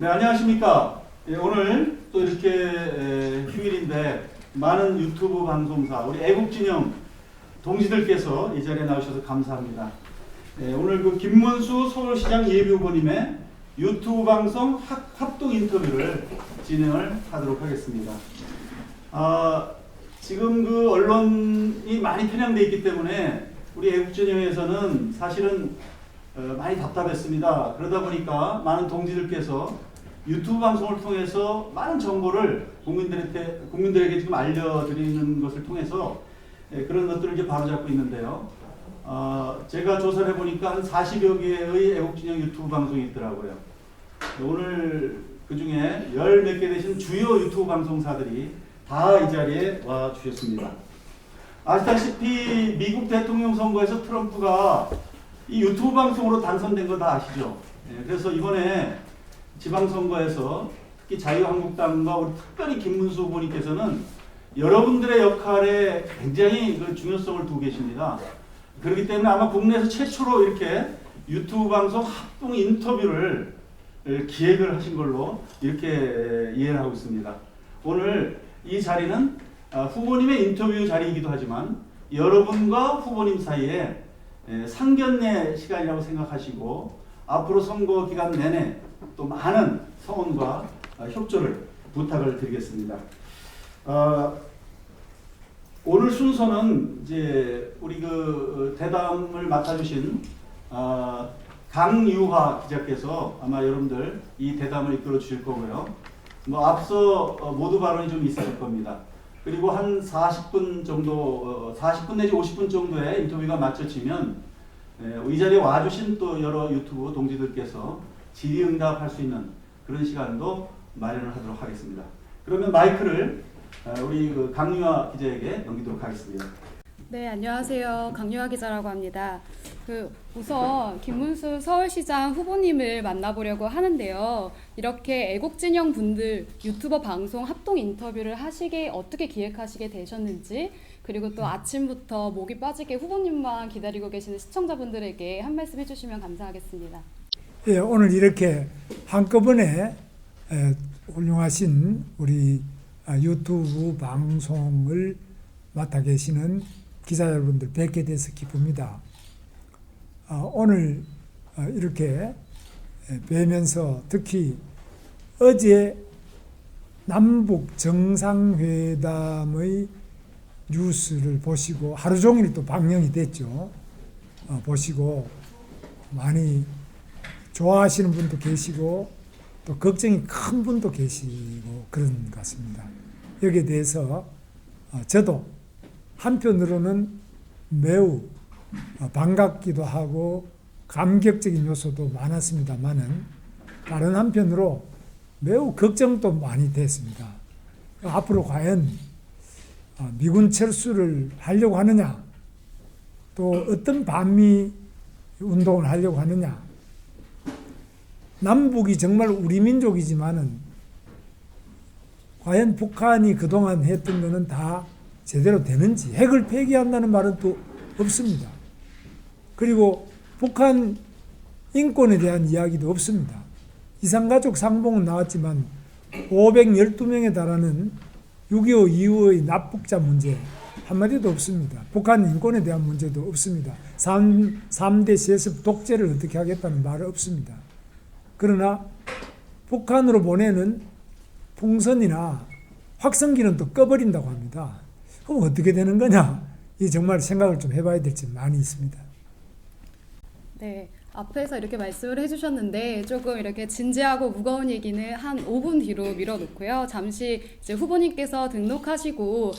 네, 안녕하십니까. 예, 오늘 또 이렇게 휴일인데 많은 유튜브 방송사, 우리 애국진영 동지들께서 이 자리에 나오셔서 감사합니다. 오늘 그 김문수 서울시장 예비후보님의 유튜브 방송 합동 인터뷰를 진행을 하도록 하겠습니다. 지금 그 언론이 많이 편향되어 있기 때문에 우리 애국진영에서는 사실은 많이 답답했습니다. 그러다 보니까 많은 동지들께서 유튜브 방송을 통해서 많은 정보를 국민들에게 지금 알려드리는 것을 통해서 그런 것들을 이제 바로잡고 있는데요. 제가 조사를 해보니까 한 40여 개의 애국진영 유튜브 방송이 있더라고요. 오늘 그 중에 열 몇 개 되신 주요 유튜브 방송사들이 다 이 자리에 와 주셨습니다. 아시다시피 미국 대통령 선거에서 트럼프가 이 유튜브 방송으로 당선된 거 다 아시죠? 그래서 이번에 지방선거에서 특히 자유한국당과 우리 특별히 김문수 후보님께서는 여러분들의 역할에 굉장히 그 중요성을 두고 계십니다. 그렇기 때문에 아마 국내에서 최초로 이렇게 유튜브 방송 합동 인터뷰를 기획을 하신 걸로 이렇게 이해를 하고 있습니다. 오늘 이 자리는 후보님의 인터뷰 자리이기도 하지만 여러분과 후보님 사이에 상견례 시간이라고 생각하시고 앞으로 선거 기간 내내 또 많은 성원과 협조를 부탁을 드리겠습니다. 오늘 순서는 이제 우리 그 대담을 맡아주신 강유화 기자께서 아마 여러분들 이 대담을 이끌어 주실 거고요. 뭐 앞서 모두 발언이 좀 있을 겁니다. 그리고 한 40분 정도, 40분 내지 50분 정도의 인터뷰가 마쳐지면 이 자리에 와주신 또 여러 유튜브 동지들께서 질의응답할 수 있는 그런 시간도 마련을 하도록 하겠습니다. 그러면 마이크를 우리 그 강유화 기자에게 넘기도록 하겠습니다. 네, 안녕하세요. 강유화 기자라고 합니다. 우선 김문수 서울시장 후보님을 만나보려고 하는데요. 이렇게 애국진영 분들 유튜버 방송 합동 인터뷰를 하시게 어떻게 기획하시게 되셨는지, 그리고 또 아침부터 목이 빠지게 후보님만 기다리고 계시는 시청자분들에게 한 말씀 해주시면 감사하겠습니다. 예, 오늘 이렇게 한꺼번에 훌륭하신 우리 유튜브 방송을 맡아 계시는 기자 여러분들 뵙게 돼서 기쁩니다. 오늘 이렇게 뵈면서 특히 어제 남북 정상회담의 뉴스를 보시고 하루 종일 또 방영이 됐죠. 보시고 많이 좋아하시는 분도 계시고 또 걱정이 큰 분도 계시고 그런 것 같습니다. 여기에 대해서 저도 한편으로는 매우 반갑기도 하고 감격적인 요소도 많았습니다만은 다른 한편으로 매우 걱정도 많이 됐습니다. 앞으로 과연 미군 철수를 하려고 하느냐, 또 어떤 반미 운동을 하려고 하느냐, 남북이 정말 우리 민족이지만은 과연 북한이 그동안 했던 것은 다 제대로 되는지, 핵을 폐기한다는 말은 또 없습니다. 그리고 북한 인권에 대한 이야기도 없습니다. 이산가족 상봉은 나왔지만 512명에 달하는 6.25 이후의 납북자 문제 한마디도 없습니다. 북한 인권에 대한 문제도 없습니다. 3대 세습 독재를 어떻게 하겠다는 말은 없습니다. 그러나 북한으로 보내는 풍선이나 확성기는 또 꺼버린다고 합니다. 그럼 어떻게 되는 거냐? 이 정말 생각을 좀 해봐야 될 점 많이 있습니다. 네, 앞에서 이렇게 말씀을 해주셨는데 조금 이렇게 진지하고 무거운 얘기는 한 5분 뒤로 밀어놓고요. 잠시 이제 후보님께서 등록하시고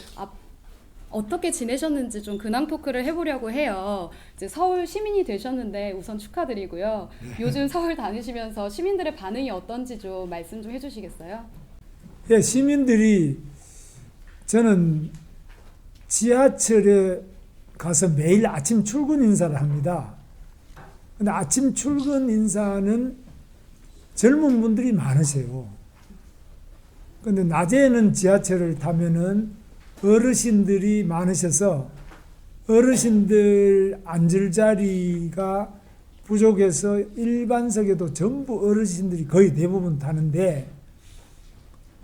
어떻게 지내셨는지 좀 근황 토크를 해보려고 해요. 이제 서울 시민이 되셨는데 우선 축하드리고요. 요즘 서울 다니시면서 시민들의 반응이 어떤지 좀 말씀 좀 해주시겠어요? 예, 시민들이 저는 지하철에 가서 매일 아침 출근 인사를 합니다. 근데 아침 출근 인사는 젊은 분들이 많으세요. 근데 낮에는 지하철을 타면은 어르신들이 많으셔서 어르신들 앉을 자리가 부족해서 일반석에도 전부 어르신들이 거의 대부분 타는데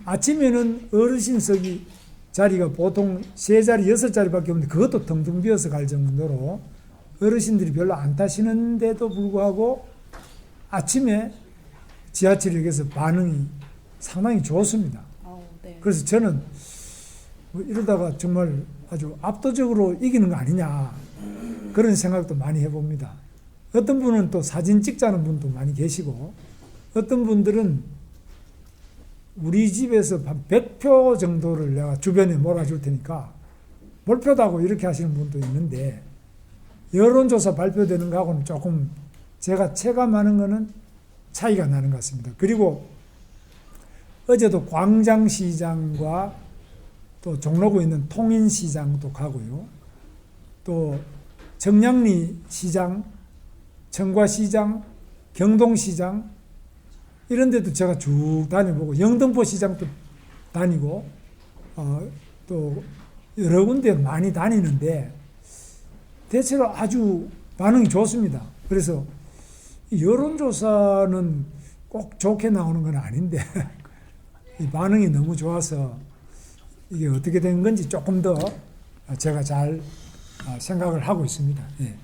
아침에는 어르신석이 자리가 보통 3자리, 6자리밖에 없는데 그것도 텅텅 비어서 갈 정도로 어르신들이 별로 안 타시는데도 불구하고 아침에 지하철역에서 반응이 상당히 좋습니다. 네. 그래서 저는 뭐 이러다가 정말 아주 압도적으로 이기는 거 아니냐 그런 생각도 많이 해봅니다. 어떤 분은 또 사진 찍자는 분도 많이 계시고 어떤 분들은 우리 집에서 한 100표 정도를 내가 주변에 몰아줄 테니까 몰표다고 이렇게 하시는 분도 있는데 여론조사 발표되는 거하고는 조금 제가 체감하는 거는 차이가 나는 것 같습니다. 그리고 어제도 광장시장과 또 종로구에 있는 통인시장도 가고요. 또 정량리 시장, 청과시장, 경동시장 이런 데도 제가 쭉 다녀보고 영등포 시장도 다니고 또 여러 군데 많이 다니는데 대체로 아주 반응이 좋습니다. 그래서 여론조사는 꼭 좋게 나오는 건 아닌데 이 반응이 너무 좋아서 이게 어떻게 된 건지 조금 더 제가 잘 생각을 하고 있습니다. 예.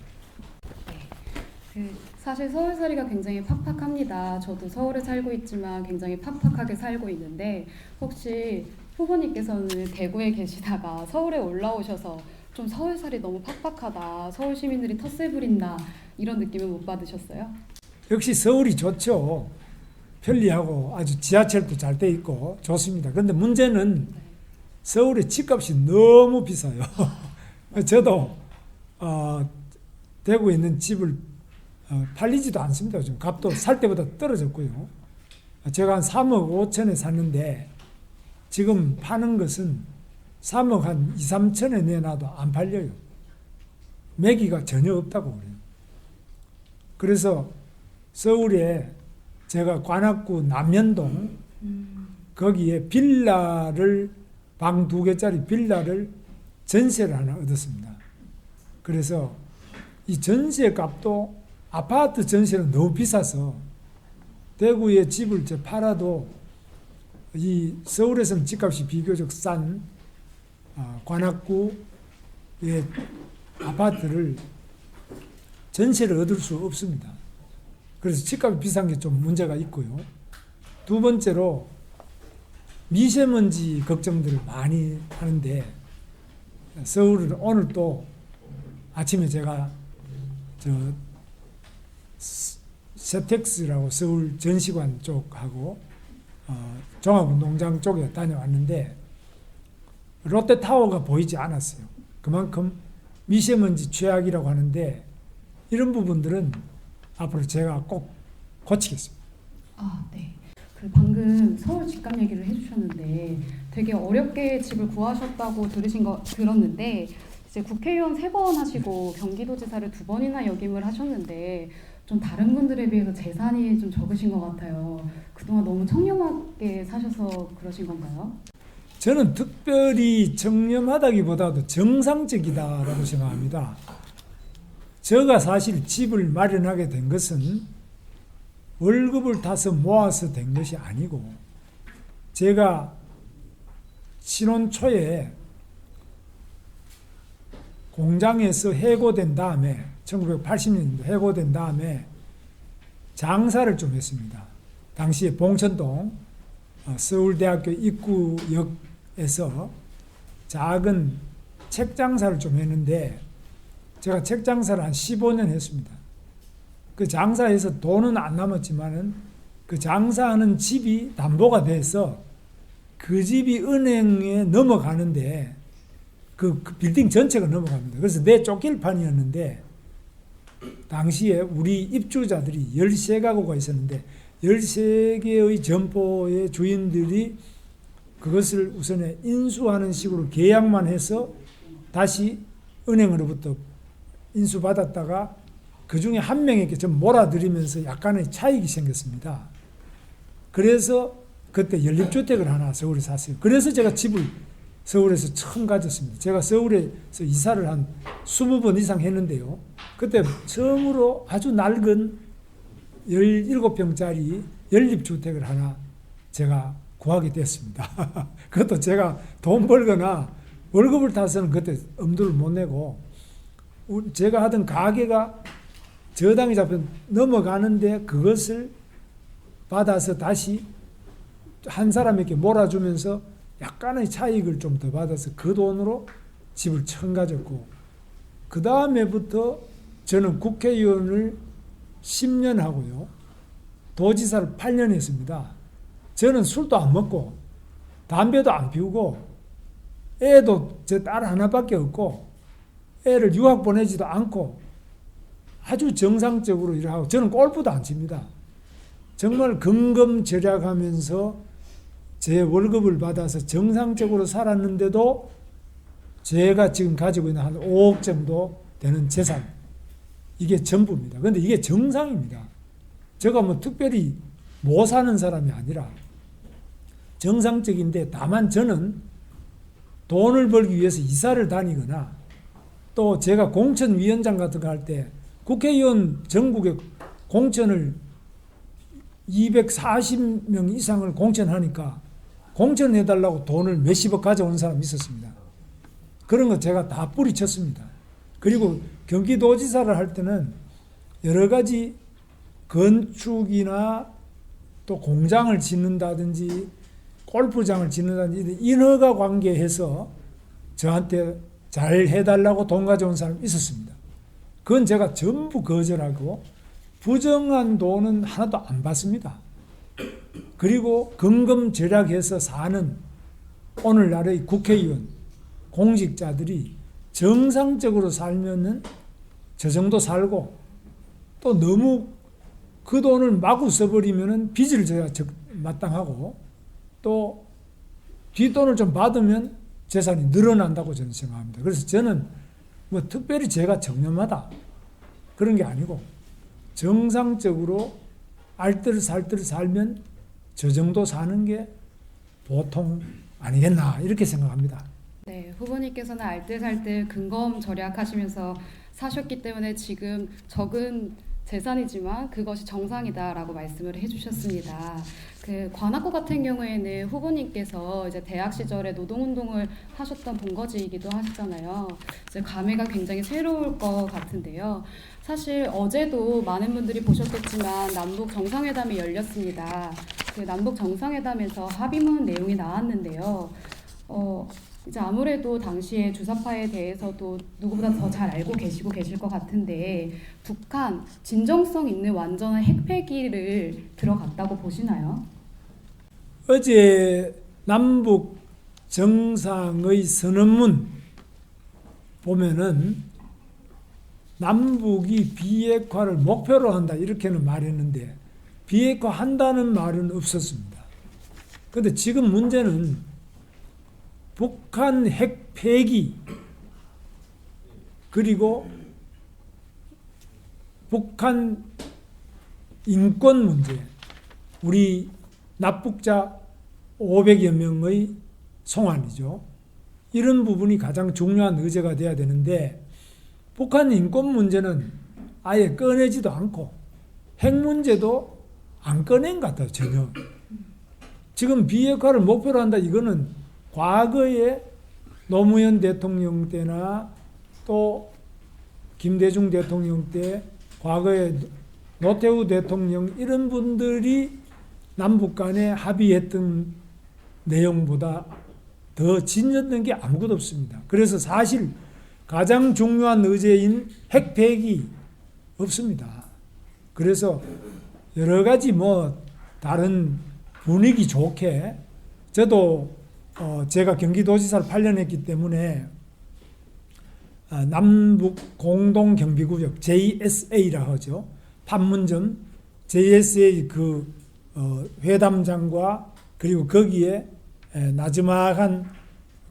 사실 서울살이가 굉장히 팍팍합니다. 저도 서울에 살고 있지만 굉장히 팍팍하게 살고 있는데 혹시 후보님께서는 대구에 계시다가 서울에 올라오셔서 좀 서울살이 너무 팍팍하다, 서울 시민들이 텃세 부린다 이런 느낌을 못 받으셨어요? 역시 서울이 좋죠. 편리하고 아주 지하철도 잘 돼 있고 좋습니다. 그런데 문제는 서울의 집값이 너무 비싸요. 저도 대구에 있는 집을 팔리지도 않습니다. 지금 값도 살 때보다 떨어졌고요. 제가 한 3억 5천에 샀는데 지금 파는 것은 3억 한 2, 3천에 내놔도 안 팔려요. 매기가 전혀 없다고 그래요. 그래서 서울에 제가 관악구 남현동 거기에 빌라를 방 2개짜리 빌라를 전세를 하나 얻었습니다. 그래서 이 전세 값도 아파트 전세는 너무 비싸서 대구에 집을 팔아도 이 서울에서는 집값이 비교적 싼 관악구의 아파트를 전세를 얻을 수 없습니다. 그래서 집값이 비싼 게 좀 문제가 있고요. 두 번째로 미세먼지 걱정들을 많이 하는데 서울은 오늘 또 아침에 제가 세텍스라고 서울 전시관 쪽하고 종합운동장 쪽에 다녀왔는데 롯데타워가 보이지 않았어요. 그만큼 미세먼지 최악이라고 하는데 이런 부분들은 앞으로 제가 꼭 고치겠습니다. 네. 방금 서울 집값 얘기를 해주셨는데 되게 어렵게 집을 구하셨다고 들었는데 이제 국회의원 3번 하시고 경기도지사를 2번이나 역임을 하셨는데 좀 다른 분들에 비해서 재산이 좀 적으신 것 같아요. 그동안 너무 청렴하게 사셔서 그러신 건가요? 저는 특별히 청렴하다기보다도 정상적이다라고 생각합니다. 제가 사실 집을 마련하게 된 것은 월급을 타서 모아서 된 것이 아니고 제가 신혼 초에 공장에서 해고된 다음에 1980년도 해고된 다음에 장사를 좀 했습니다. 당시에 봉천동 서울대학교 입구역에서 작은 책 장사를 좀 했는데 제가 책 장사를 한 15년 했습니다. 그 장사에서 돈은 안 남았지만은 그 장사하는 집이 담보가 돼서 그 집이 은행에 넘어가는데 그 빌딩 전체가 넘어갑니다. 그래서 내 쫓길 판이었는데 당시에 우리 입주자들이 13가구가 있었는데 13개의 점포의 주인들이 그것을 우선에 인수하는 식으로 계약만 해서 다시 은행으로부터 인수받았다가 그 중에 한 명에게 좀 몰아들이면서 약간의 차익이 생겼습니다. 그래서 그때 연립주택을 하나 서울에 샀어요. 그래서 제가 집을 서울에서 처음 가졌습니다. 제가 서울에서 이사를 한 20번 이상 했는데요. 그때 처음으로 아주 낡은 17평짜리 연립주택을 하나 제가 구하게 됐습니다. 그것도 제가 돈 벌거나 월급을 타서는 그때 엄두를 못 내고 제가 하던 가게가 저당이 잡혀 넘어가는데 그것을 받아서 다시 한 사람에게 몰아주면서 약간의 차익을 좀 더 받아서 그 돈으로 집을 처음 가졌고 그 다음에부터 저는 국회의원을 10년 하고요. 도지사를 8년 했습니다. 저는 술도 안 먹고 담배도 안 피우고 애도 제 딸 하나밖에 없고 애를 유학 보내지도 않고 아주 정상적으로 일하고 저는 골프도 안 칩니다. 정말 근검절약하면서 제 월급을 받아서 정상적으로 살았는데도 제가 지금 가지고 있는 한 5억 정도 되는 재산 이게 전부입니다. 그런데 이게 정상입니다. 제가 뭐 특별히 못 사는 사람이 아니라 정상적인데 다만 저는 돈을 벌기 위해서 이사를 다니거나 또 제가 공천위원장 같은 거 할 때 국회의원 전국에 공천을 240명 이상을 공천하니까 공천해달라고 돈을 몇십억 가져온 사람이 있었습니다. 그런 거 제가 다 뿌리쳤습니다. 그리고 경기도지사를 할 때는 여러 가지 건축이나 또 공장을 짓는다든지 골프장을 짓는다든지 인허가 관계해서 저한테 잘 해달라고 돈 가져온 사람이 있었습니다. 그건 제가 전부 거절하고 부정한 돈은 하나도 안 받습니다. 그리고 근검절약해서 사는 오늘날의 국회의원, 공직자들이 정상적으로 살면은 저 정도 살고 또 너무 그 돈을 마구 써버리면은 빚을 져야 마땅하고 또 뒷돈을 좀 받으면 재산이 늘어난다고 저는 생각합니다. 그래서 저는 뭐 특별히 제가 정념하다 그런 게 아니고 정상적으로 알뜰살뜰 살면 저 정도 사는 게 보통 아니겠나 이렇게 생각합니다. 네, 후보님께서는 알뜰살뜰 근검절약하시면서 사셨기 때문에 지금 적은 재산이지만 그것이 정상이다라고 말씀을 해주셨습니다. 그 관악구 같은 경우에는 후보님께서 이제 대학 시절에 노동운동을 하셨던 본거지이기도 하시잖아요. 이제 감회가 굉장히 새로울 것 같은데요. 사실 어제도 많은 분들이 보셨겠지만 남북 정상회담이 열렸습니다. 그 남북 정상회담에서 합의문 내용이 나왔는데요. 이제 아무래도 당시에 주사파에 대해서도 누구보다 더 잘 알고 계실 것 같은데 북한 진정성 있는 완전한 핵폐기를 들어갔다고 보시나요? 어제 남북 정상의 선언문 보면은 남북이 비핵화를 목표로 한다 이렇게는 말했는데 비핵화 한다는 말은 없었습니다. 그런데 지금 문제는 북한 핵 폐기 그리고 북한 인권 문제 우리 납북자 500여 명의 송환이죠. 이런 부분이 가장 중요한 의제가 돼야 되는데 북한 인권 문제는 아예 꺼내지도 않고 핵 문제도 안 꺼낸 것 같아요. 전혀. 지금 비핵화를 목표로 한다 이거는 과거에 노무현 대통령 때나 또 김대중 대통령 때 과거에 노태우 대통령 이런 분들이 남북 간에 합의했던 내용보다 더 진전된 게 아무것도 없습니다. 그래서 사실 가장 중요한 의제인 핵 폐기 없습니다. 그래서 여러 가지 뭐 다른 분위기 좋게 저도 제가 경기도지사를 8년 했기 때문에 남북 공동경비구역 JSA라 하죠. 판문점 JSA 그 회담장과 그리고 거기에 나지막한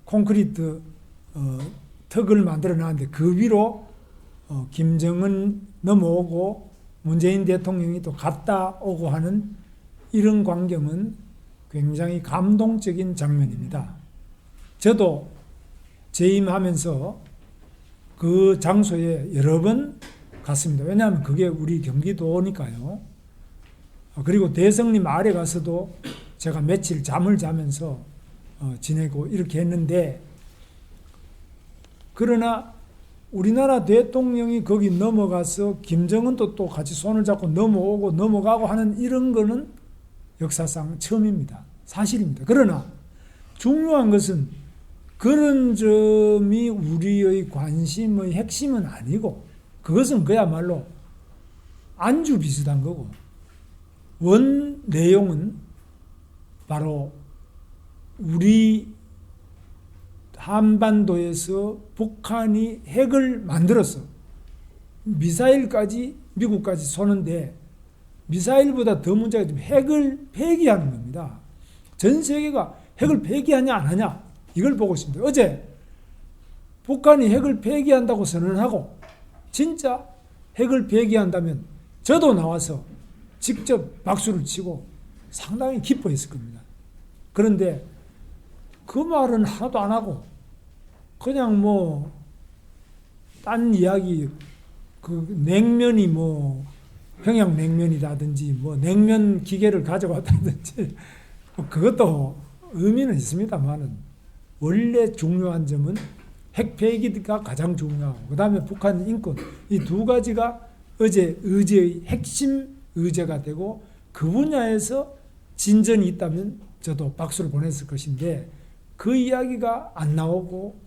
콘크리트 턱을 만들어 놨는데 그 위로 김정은 넘어오고 문재인 대통령이 또 갔다 오고 하는 이런 광경은 굉장히 감동적인 장면입니다. 저도 재임하면서 그 장소에 여러 번 갔습니다. 왜냐하면 그게 우리 경기도니까요. 그리고 대성님 아래 가서도 제가 며칠 잠을 자면서 지내고 이렇게 했는데, 그러나 우리나라 대통령이 거기 넘어가서 김정은도 또 같이 손을 잡고 넘어오고 넘어가고 하는 이런 거는 역사상 처음입니다. 사실입니다. 그러나 중요한 것은 그런 점이 우리의 관심의 핵심은 아니고, 그것은 그야말로 안주 비슷한 거고, 원 내용은 바로 우리 한반도에서 북한이 핵을 만들어서 미사일까지 미국까지 쏘는데, 미사일보다 더 문제가 좀 핵을 폐기하는 겁니다. 전 세계가 핵을 폐기하냐 안 하냐 이걸 보고 있습니다. 어제 북한이 핵을 폐기한다고 선언하고 진짜 핵을 폐기한다면 저도 나와서 직접 박수를 치고 상당히 기뻐했을 겁니다. 그런데 그 말은 하나도 안 하고 그냥 뭐 딴 이야기, 그 냉면이 뭐 평양냉면이라든지 뭐 냉면 기계를 가져왔다든지 그것도 의미는 있습니다만은, 원래 중요한 점은 핵 폐기가 가장 중요하고 그 다음에 북한 인권, 이 두 가지가 어제 의제의 핵심 의제가 되고, 그 분야에서 진전이 있다면 저도 박수를 보냈을 것인데 그 이야기가 안 나오고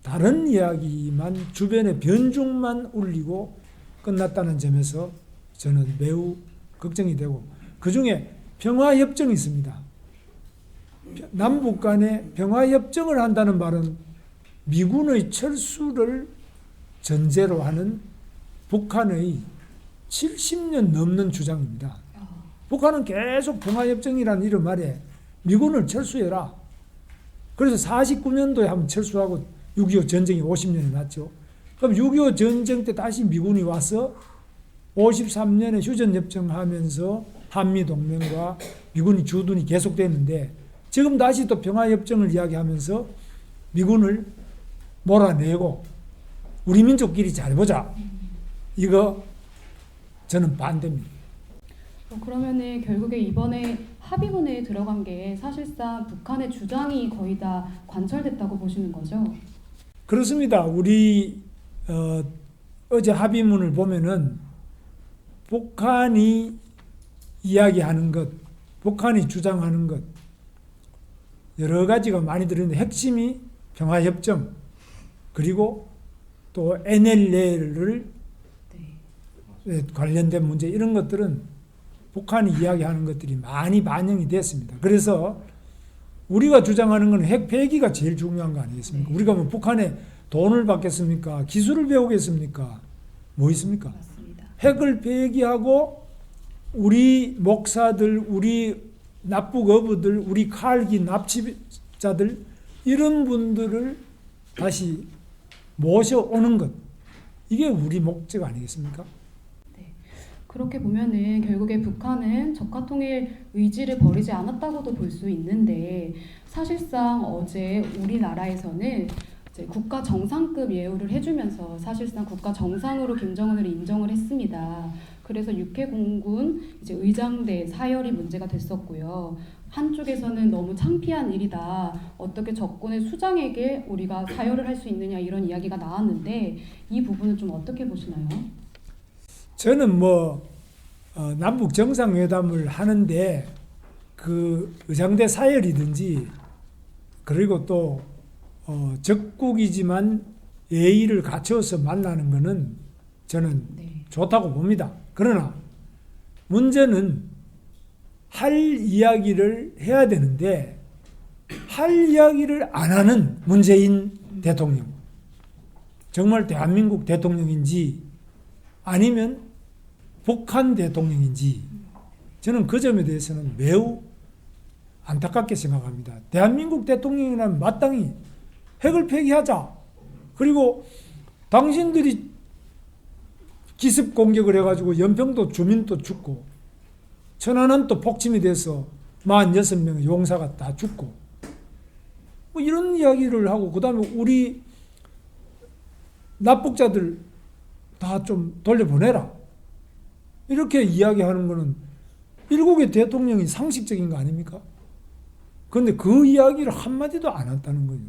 다른 이야기만, 주변의 변죽만 울리고 끝났다는 점에서 저는 매우 걱정이 되고, 그 중에 평화협정이 있습니다. 남북 간에 평화협정을 한다는 말은 미군의 철수를 전제로 하는 북한의 70년 넘는 주장입니다. 북한은 계속 평화협정이라는 이름 아래 미군을 철수해라. 그래서 49년도에 한번 철수하고 6.25 전쟁이 50년이 났죠. 그럼 6.25 전쟁 때 다시 미군이 와서 53년에 휴전협정하면서 한미동맹과 미군이 주둔이 계속됐는데, 지금 다시 또 평화협정을 이야기하면서 미군을 몰아내고 우리 민족끼리 잘 보자. 이거 저는 반대입니다. 그러면은 결국에 이번에 합의문에 들어간 게 사실상 북한의 주장이 거의 다 관철됐다고 보시는 거죠? 그렇습니다. 우리 어제 합의문을 보면은 북한이 이야기하는 것, 북한이 주장하는 것 여러 가지가 많이 들어있는데, 핵심이 평화협정, 그리고 또 NLL을 관련된 문제, 이런 것들은 북한이 이야기하는 것들이 많이 반영이 됐습니다. 그래서 우리가 주장하는 건 핵 폐기가 제일 중요한 거 아니겠습니까? 우리가 뭐 북한에 돈을 받겠습니까? 기술을 배우겠습니까? 뭐 있습니까? 맞습니다. 핵을 폐기하고 우리 목사들, 우리 납북어부들, 우리 칼기 납치자들, 이런 분들을 다시 모셔오는 것, 이게 우리 목적 아니겠습니까? 그렇게 보면은 결국에 북한은 적화통일 의지를 버리지 않았다고도 볼 수 있는데, 사실상 어제 우리나라에서는 이제 국가 정상급 예우를 해주면서 사실상 국가 정상으로 김정은을 인정을 했습니다. 그래서 육해공군 이제 의장대 사열이 문제가 됐었고요. 한쪽에서는 너무 창피한 일이다. 어떻게 적군의 수장에게 우리가 사열을 할 수 있느냐, 이런 이야기가 나왔는데 이 부분은 좀 어떻게 보시나요? 저는 남북 정상회담을 하는데 그 의장대 사열이든지, 그리고 또 적국이지만 예의를 갖춰서 만나는 것은 저는 좋다고 봅니다. 그러나 문제는 할 이야기를 해야 되는데 할 이야기를 안 하는 문재인 대통령, 정말 대한민국 대통령인지 아니면 북한 대통령인지, 저는 그 점에 대해서는 매우 안타깝게 생각합니다. 대한민국 대통령이라면 마땅히 핵을 폐기하자. 그리고 당신들이 기습 공격을 해가지고 연평도 주민도 죽고, 천안함 또 폭침이 돼서 46명의 용사가 다 죽고, 뭐 이런 이야기를 하고 그다음에 우리 납북자들 다 좀 돌려보내라. 이렇게 이야기하는 거는 일국의 대통령이 상식적인 거 아닙니까? 그런데 그 이야기를 한마디도 안 했다는 거예요.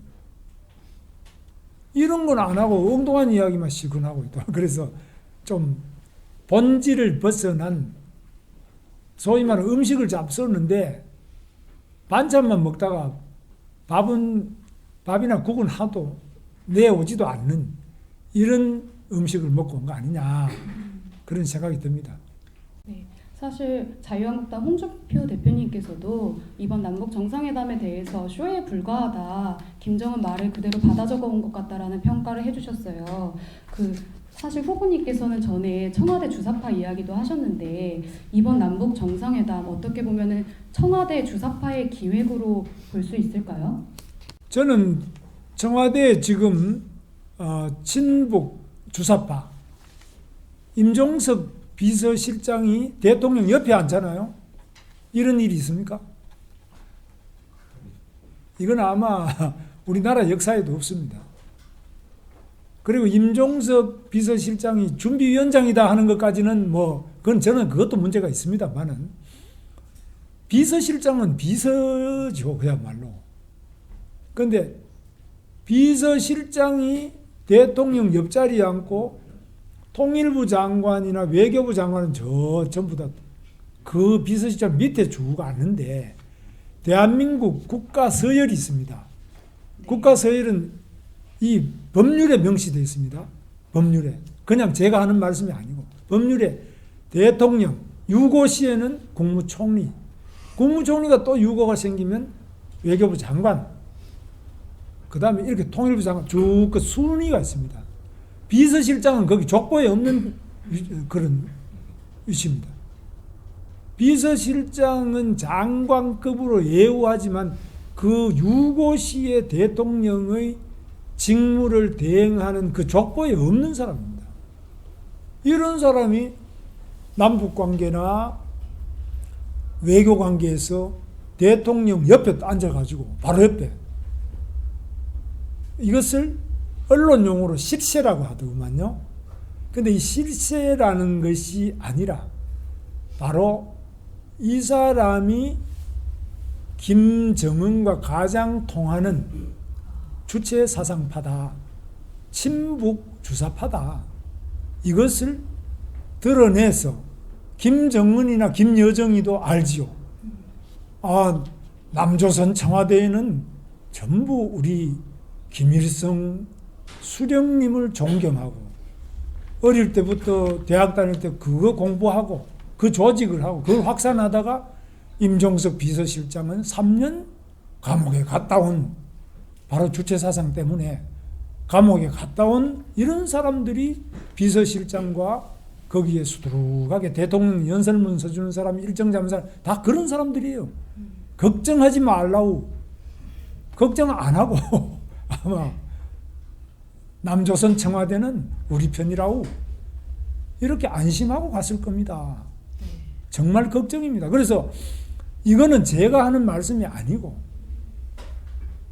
이런 건 안 하고 엉뚱한 이야기만 시근하고 있다. 그래서 좀 본질을 벗어난 소위 말하는 음식을 잡수었는데 반찬만 먹다가 밥이나 국은 하도 내오지도 않는 이런 음식을 먹고 온 거 아니냐 그런 생각이 듭니다. 네, 사실 자유한국당 홍준표 대표님께서도 이번 남북 정상회담에 대해서 쇼에 불과하다, 김정은 말을 그대로 받아 적어온 것 같다라는 평가를 해주셨어요. 사실 후보님께서는 전에 청와대 주사파 이야기도 하셨는데 이번 남북 정상회담 어떻게 보면은 청와대 주사파의 기획으로 볼 수 있을까요? 저는 청와대 지금 친북 주사파 임종석 비서실장이 대통령 옆에 앉잖아요. 이런 일이 있습니까? 이건 아마 우리나라 역사에도 없습니다. 그리고 임종석 비서실장이 준비위원장이다 하는 것까지는 그건 저는 그것도 문제가 있습니다만은 비서실장은 비서죠, 그야말로. 그런데 비서실장이 대통령 옆자리에 앉고 통일부 장관이나 외교부 장관은 전부 다 그 비서실장 밑에 쭉 앉는데 대한민국 국가서열이 있습니다. 네. 국가서열은 이 법률에 명시되어 있습니다. 법률에. 그냥 제가 하는 말씀이 아니고 법률에 대통령, 유고 시에는 국무총리, 국무총리가 또 유고가 생기면 외교부 장관, 그 다음에 이렇게 통일부 장관 쭉 그 순위가 있습니다. 비서실장은 거기 족보에 없는 그런 위치입니다. 비서실장은 장관급으로 예우하지만 그 유고시의 대통령의 직무를 대행하는 그 족보에 없는 사람입니다. 이런 사람이 남북관계나 외교관계에서 대통령 옆에 앉아가지고 바로 옆에 이것을 언론 용어로 실세라고 하더구만요. 근데 이 실세라는 것이 아니라 바로 이 사람이 김정은과 가장 통하는 주체 사상파다, 친북 주사파다. 이것을 드러내서 김정은이나 김여정이도 알지요. 남조선 청와대에는 전부 우리 김일성 수령님을 존경하고 어릴 때부터 대학 다닐 때 그거 공부하고 그 조직을 하고 그걸 확산하다가 임종석 비서실장은 3년 감옥에 갔다 온 바로 주체사상 때문에 감옥에 갔다 온 이런 사람들이 비서실장과 거기에 수두룩하게 대통령 연설문 써주는 사람, 일정 잡는 사람 다 그런 사람들이에요. 걱정하지 말라우. 걱정 안 하고 아마 남조선 청와대는 우리 편이라우 이렇게 안심하고 갔을 겁니다. 정말 걱정입니다. 그래서 이거는 제가 하는 말씀이 아니고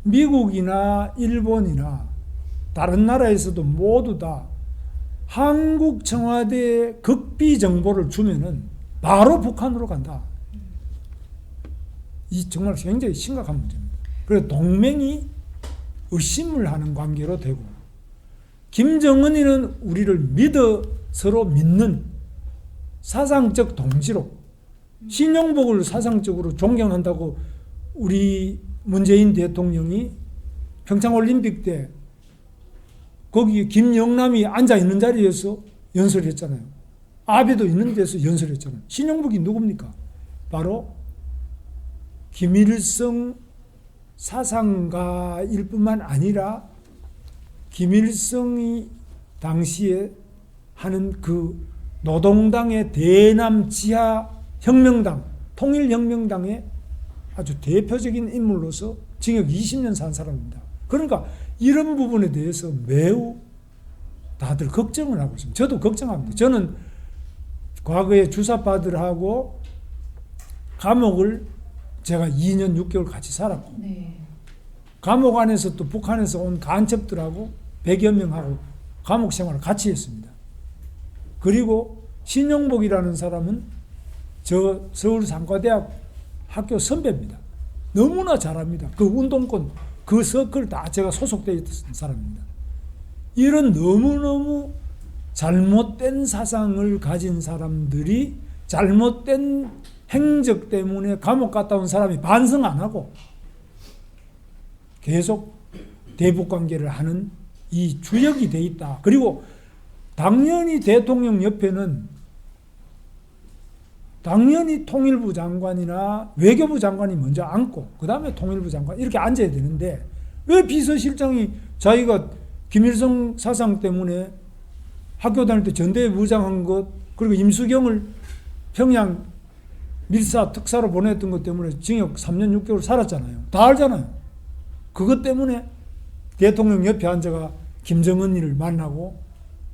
미국이나 일본이나 다른 나라에서도 모두 다 한국 청와대에 극비 정보를 주면은 바로 북한으로 간다. 이 정말 굉장히 심각한 문제입니다. 그래서 동맹이 의심을 하는 관계로 되고 김정은이는 우리를 믿어 서로 믿는 사상적 동지로 신용복을 사상적으로 존경한다고 우리 문재인 대통령이 평창올림픽 때 거기 김영남이 앉아있는 자리에서 연설했잖아요. 아베도 있는 데서 연설했잖아요. 신용복이 누굽니까? 바로 김일성 사상가일 뿐만 아니라 김일성이 당시에 하는 그 노동당의 대남 지하 혁명당, 통일혁명당의 아주 대표적인 인물로서 징역 20년 산 사람입니다. 그러니까 이런 부분에 대해서 매우 다들 걱정을 하고 있습니다. 저도 걱정합니다. 저는 과거에 주사파들하고 감옥을 제가 2년 6개월 같이 살았고 네. 감옥 안에서 또 북한에서 온 간첩들하고 100여 명하고 감옥 생활을 같이 했습니다. 그리고 신용복이라는 사람은 저 서울 상과대학 학교 선배입니다. 너무나 잘합니다. 그 운동권, 그 서클 다 제가 소속되어 있던 사람입니다. 이런 너무너무 잘못된 사상을 가진 사람들이 잘못된 행적 때문에 감옥 갔다 온 사람이 반성 안 하고 계속 대북관계를 하는 이 주역이 돼 있다. 그리고 당연히 대통령 옆에는 당연히 통일부 장관이나 외교부 장관이 먼저 앉고 그 다음에 통일부 장관 이렇게 앉아야 되는데 왜 비서실장이 자기가 김일성 사상 때문에 학교 다닐 때 전대에 무장한 것 그리고 임수경을 평양 밀사 특사로 보냈던 것 때문에 징역 3년 6개월 살았잖아요. 다 알잖아요. 그것 때문에 대통령 옆에 앉아가 김정은이를 만나고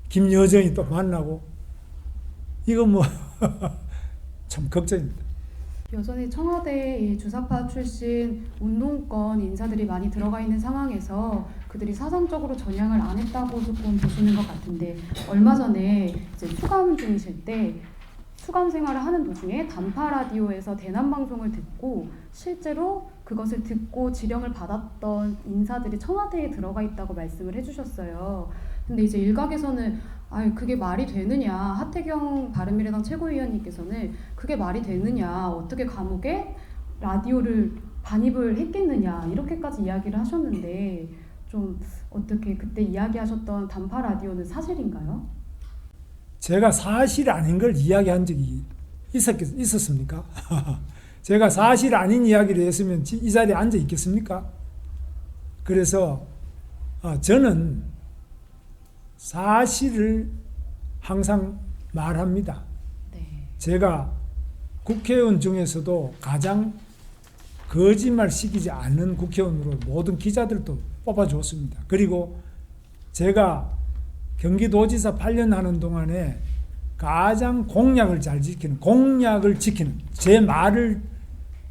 김여정이 또 만나고 이거 뭐 참 걱정입니다. 여전히 청와대 이 주사파 출신 운동권 인사들이 많이 들어가 있는 상황에서 그들이 사상적으로 전향을 안 했다고 조금 보시는 것 같은데 얼마 전에 이제 수감 중이실 때 수감 생활을 하는 도중에 단파 라디오에서 대남 방송을 듣고 실제로 그것을 듣고 지령을 받았던 인사들이 청와대에 들어가 있다고 말씀을 해주셨어요. 근데 이제 일각에서는 그게 말이 되느냐, 하태경 바른미래당 최고위원님께서는 그게 말이 되느냐, 어떻게 감옥에 라디오를 반입을 했겠느냐 이렇게까지 이야기를 하셨는데 좀 어떻게 그때 이야기하셨던 단파 라디오는 사실인가요? 제가 사실 아닌 걸 이야기한 적이 있었습니까? 제가 사실 아닌 이야기를 했으면 이 자리에 앉아 있겠습니까? 그래서 저는 사실을 항상 말합니다. 네. 제가 국회의원 중에서도 가장 거짓말 시키지 않는 국회의원으로 모든 기자들도 뽑아줬습니다. 그리고 제가 경기도지사 8년 하는 동안에 가장 공약을 지키는 제 말을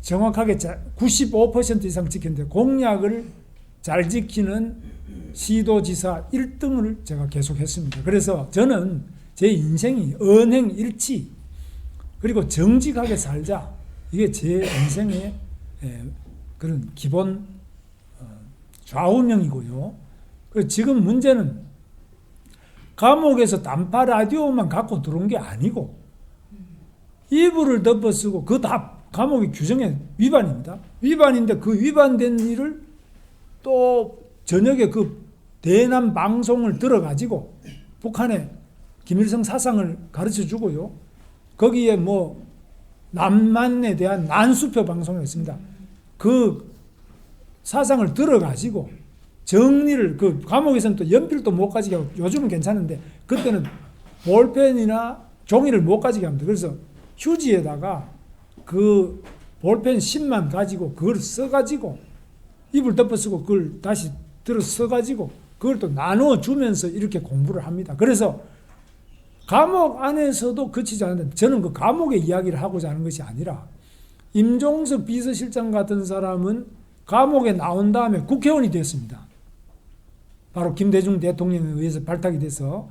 정확하게 95% 이상 지켰는데 공약을 잘 지키는 시도지사 1등을 제가 계속했습니다. 그래서 저는 제 인생이 언행 일치 그리고 정직하게 살자 이게 제 인생의 그런 기본 좌우명이고요. 지금 문제는 감옥에서 단파 라디오만 갖고 들어온 게 아니고 이불을 덮어쓰고 그거 다 감옥의 규정에 위반입니다. 위반인데 그 위반된 일을 또 저녁에 그 대남 방송을 들어가지고 북한의 김일성 사상을 가르쳐 주고요. 거기에 뭐 남만에 대한 난수표 방송을 했습니다. 그 사상을 들어가지고 정리를 그 감옥에서는 또 연필도 못 가지게 하고 요즘은 괜찮은데 그때는 볼펜이나 종이를 못 가지게 합니다. 그래서 휴지에다가 그 볼펜 10만 가지고 그걸 써가지고 이불 덮어쓰고 그걸 다시 들어 써가지고 그걸 또 나누어 주면서 이렇게 공부를 합니다. 그래서 감옥 안에서도 그치지 않는데 저는 그 감옥의 이야기를 하고자 하는 것이 아니라 임종석 비서실장 같은 사람은 감옥에 나온 다음에 국회의원이 됐습니다. 바로 김대중 대통령에 의해서 발탁이 돼서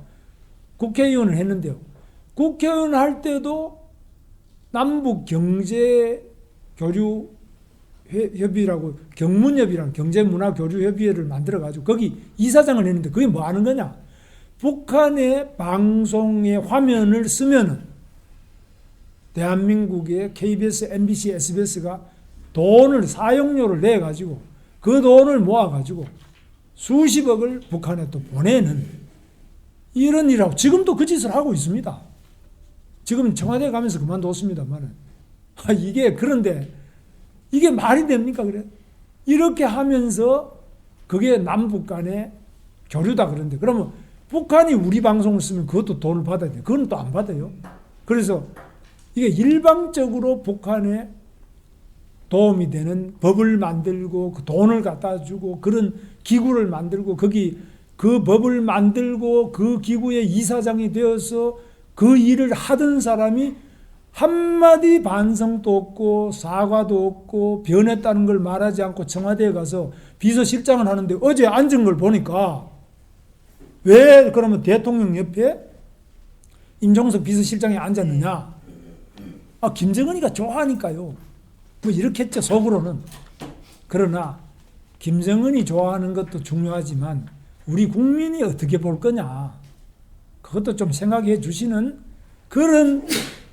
국회의원을 했는데요. 국회의원 할 때도 남북 경제 교류 협의라고 경문협의라는 경제문화교류협의회를 만들어가지고 거기 이사장을 했는데 그게 뭐 하는 거냐? 북한의 방송의 화면을 쓰면은 대한민국의 KBS, MBC, SBS가 돈을 사용료를 내가지고 그 돈을 모아가지고 수십억을 북한에 또 보내는 이런 일하고 지금도 그 짓을 하고 있습니다. 지금 청와대 가면서 그만뒀습니다만은 이게 그런데 이게 말이 됩니까? 그래? 이렇게 하면서 그게 남북 간의 교류다 그런데 그러면 북한이 우리 방송을 쓰면 그것도 돈을 받아야 돼요. 그건 또 안 받아요. 그래서 이게 일방적으로 북한에 도움이 되는 법을 만들고 그 돈을 갖다 주고 그런 기구를 만들고 거기 그 법을 만들고 그 기구의 이사장이 되어서 그 일을 하던 사람이 한마디 반성도 없고 사과도 없고 변했다는 걸 말하지 않고 청와대에 가서 비서실장을 하는데 어제 앉은 걸 보니까 왜 그러면 대통령 옆에 임종석 비서실장이 앉았느냐? 아, 김정은이가 좋아하니까요. 뭐 이렇게 했죠, 속으로는. 그러나 김정은이 좋아하는 것도 중요하지만 우리 국민이 어떻게 볼 거냐, 그것도 좀 생각해 주시는 그런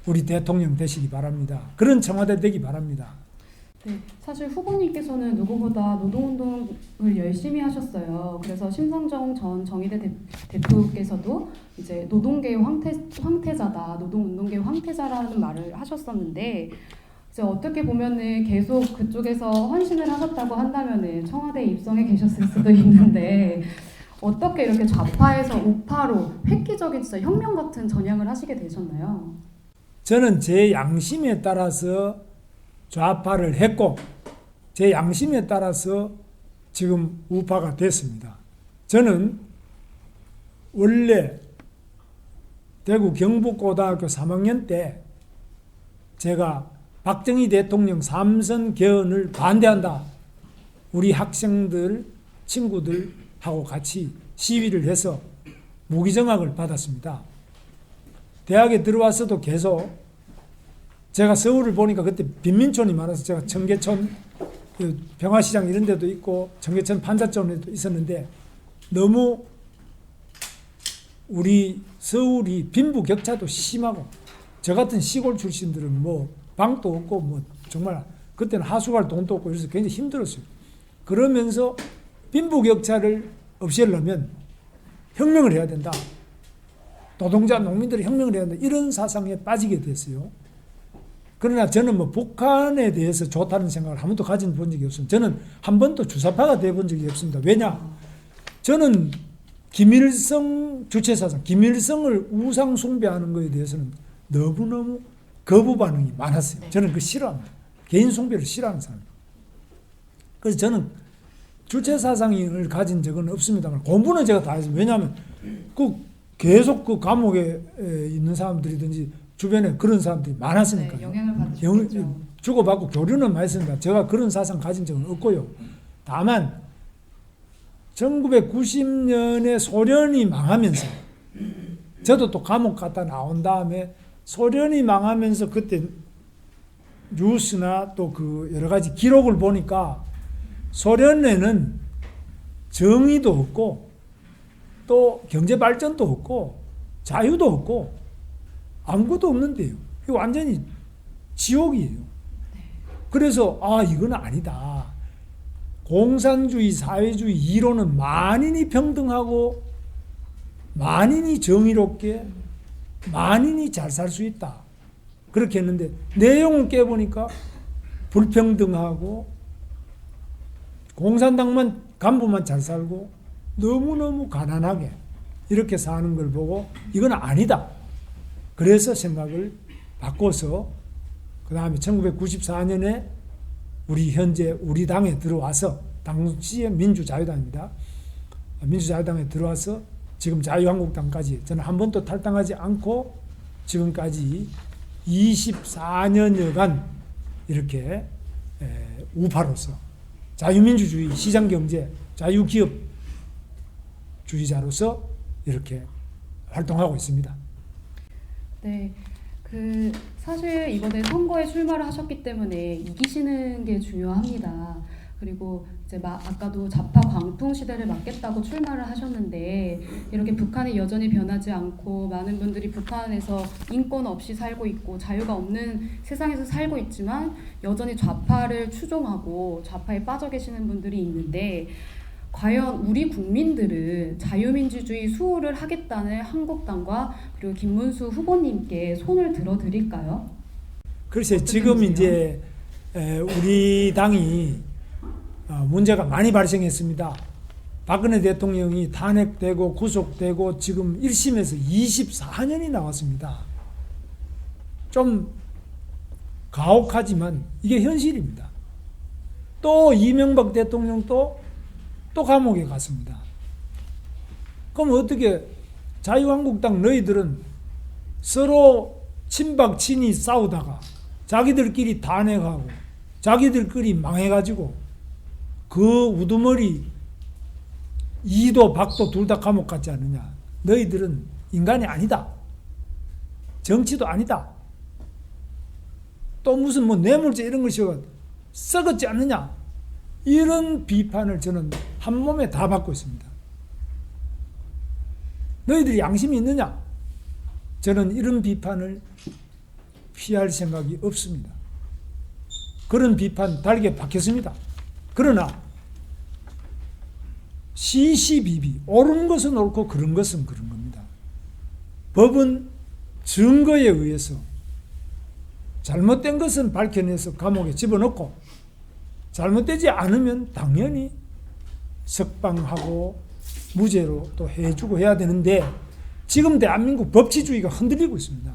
우리 대통령 되시기 바랍니다. 그런 청와대 되기 바랍니다. 네, 사실 후보님께서는 누구보다 노동운동을 열심히 하셨어요. 그래서 심상정 전 정의대 대표께서도 이제 노동계의 황태자다, 노동운동계의 황태자라는 말을 하셨었는데, 이제 어떻게 보면은 계속 그쪽에서 헌신을 하셨다고 한다면은 청와대에 입성해 계셨을 수도 있는데, 어떻게 이렇게 좌파에서 우파로 획기적인 진짜 혁명 같은 전향을 하시게 되셨나요? 저는 제 양심에 따라서 좌파를 했고 제 양심에 따라서 지금 우파가 됐습니다. 저는 원래 대구 경북고등학교 3학년 때 제가 박정희 대통령 3선 개헌을 반대한다, 우리 학생들 친구들하고 같이 시위를 해서 무기정학을 받았습니다. 대학에 들어와서도 계속 제가 서울을 보니까 그때 빈민촌이 많아서 제가 청계천 병화시장 이런 데도 있고 청계천 판사촌에도 있었는데 너무 우리 서울이 빈부격차도 심하고 저 같은 시골 출신들은 뭐 방도 없고 뭐 정말 그때는 하수갈 돈도 없고 그래서 굉장히 힘들었어요. 그러면서 빈부격차를 없애려면 혁명을 해야 된다, 노동자 농민들이 혁명을 해야 된다, 이런 사상에 빠지게 됐어요. 그러나 저는 뭐 북한에 대해서 좋다는 생각을 한 번도 가진 본 적이 없습니다. 저는 한 번도 주사파가 돼 본 적이 없습니다. 왜냐? 저는 김일성 주체사상, 김일성을 우상 숭배하는 것에 대해서는 너무너무 거부 반응이 많았어요. 저는 그 싫어합니다. 개인 숭배를 싫어하는 사람입니다. 그래서 저는 주체사상을 가진 적은 없습니다만 공부는 제가 다 했습니다. 왜냐하면 계속 그 감옥에 있는 사람들이든지 주변에 그런 사람들이 많았으니까요. 네, 영향을 받으셨죠. 주고받고 교류는 많이 했습니다. 제가 그런 사상 가진 적은 없고요. 다만 1990년에 소련이 망하면서 저도 또 감옥 갔다 나온 다음에 소련이 망하면서 그때 뉴스나 또 그 여러 가지 기록을 보니까 소련에는 정의도 없고 또 경제 발전도 없고 자유도 없고 아무것도 없는데요. 이거 완전히 지옥이에요. 그래서 이건 아니다. 공산주의, 사회주의 이론은 만인이 평등하고 만인이 정의롭게 만인이 잘 살 수 있다, 그렇게 했는데 내용을 깨보니까 불평등하고 공산당만 간부만 잘 살고 너무너무 가난하게 이렇게 사는 걸 보고 이건 아니다. 그래서 생각을 바꿔서 그 다음에 1994년에 우리 당에 들어와서, 당시에 민주자유당입니다. 민주자유당에 들어와서 지금 자유한국당까지 저는 한 번도 탈당하지 않고 지금까지 24년여간 이렇게 우파로서 자유민주주의, 시장경제, 자유기업주의자로서 이렇게 활동하고 있습니다. 네, 사실 이번에 선거에 출마를 하셨기 때문에 이기시는 게 중요합니다. 그리고 이제 아까도 좌파 광풍 시대를 막겠다고 출마를 하셨는데 이렇게 북한이 여전히 변하지 않고 많은 분들이 북한에서 인권 없이 살고 있고 자유가 없는 세상에서 살고 있지만 여전히 좌파를 추종하고 좌파에 빠져 계시는 분들이 있는데, 과연 우리 국민들은 자유민주주의 수호를 하겠다는 한국당과 그리고 김문수 후보님께 손을 들어드릴까요? 글쎄, 지금 이제 우리 당이 문제가 많이 발생했습니다. 박근혜 대통령이 탄핵되고 구속되고 지금 1심에서 24년이 나왔습니다. 좀 가혹하지만 이게 현실입니다. 또 이명박 대통령도 또 감옥에 갔습니다. 그럼 어떻게 자유한국당 너희들은 서로 친박 친이 싸우다가 자기들끼리 탄핵하고 자기들끼리 망해가지고 그 우두머리 이도 박도 둘 다 감옥 갔지 않느냐. 너희들은 인간이 아니다. 정치도 아니다. 또 무슨 뭐 뇌물죄 이런 것이 썩었지 않느냐. 이런 비판을 저는 한 몸에 다 받고 있습니다. 너희들이 양심이 있느냐? 저는 이런 비판을 피할 생각이 없습니다. 그런 비판 달게 박혔습니다. 그러나 시시비비 옳은 것은 옳고 그런 것은 그런 겁니다. 법은 증거에 의해서 잘못된 것은 밝혀내서 감옥에 집어넣고 잘못되지 않으면 당연히 석방하고 무죄로 또 해주고 해야 되는데 지금 대한민국 법치주의가 흔들리고 있습니다.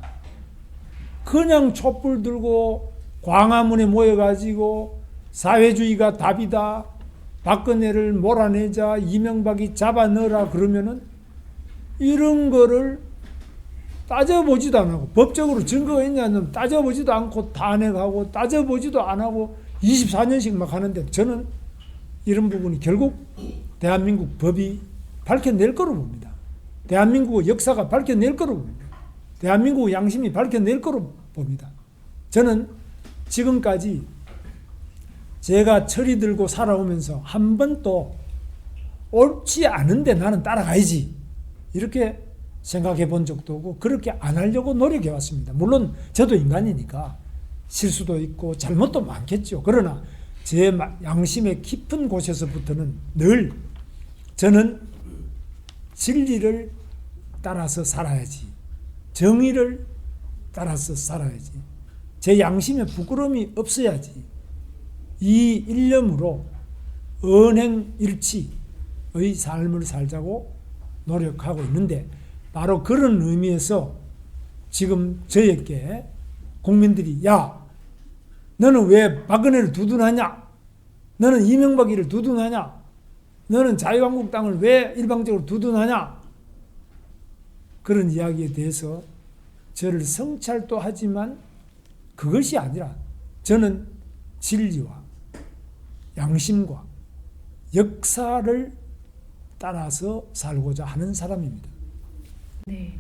그냥 촛불 들고 광화문에 모여가지고 사회주의가 답이다. 박근혜를 몰아내자. 이명박이 잡아 넣으라 그러면은 이런 거를 따져보지도 안 하고 법적으로 증거가 있냐면 따져보지도 않고 탄핵하고 따져보지도 안 하고 24년씩 막 하는데 저는 이런 부분이 결국 대한민국 법이 밝혀낼 거로 봅니다. 대한민국의 역사가 밝혀낼 거로 봅니다. 대한민국의 양심이 밝혀낼 거로 봅니다. 저는 지금까지 제가 철이 들고 살아오면서 한 번도 옳지 않은데 나는 따라가야지 이렇게 생각해 본 적도 없고 그렇게 안 하려고 노력해 왔습니다. 물론 저도 인간이니까 실수도 있고 잘못도 많겠죠. 그러나 제 양심의 깊은 곳에서부터는 늘 저는 진리를 따라서 살아야지. 정의를 따라서 살아야지. 제 양심에 부끄러움이 없어야지. 이 일념으로 언행일치의 삶을 살자고 노력하고 있는데 바로 그런 의미에서 지금 저에게 국민들이 야 너는 왜 박근혜를 두둔하냐? 너는 이명박이를 두둔하냐? 너는 자유한국당을 왜 일방적으로 두둔하냐? 그런 이야기에 대해서 저를 성찰도 하지만 그것이 아니라 저는 진리와 양심과 역사를 따라서 살고자 하는 사람입니다. 네.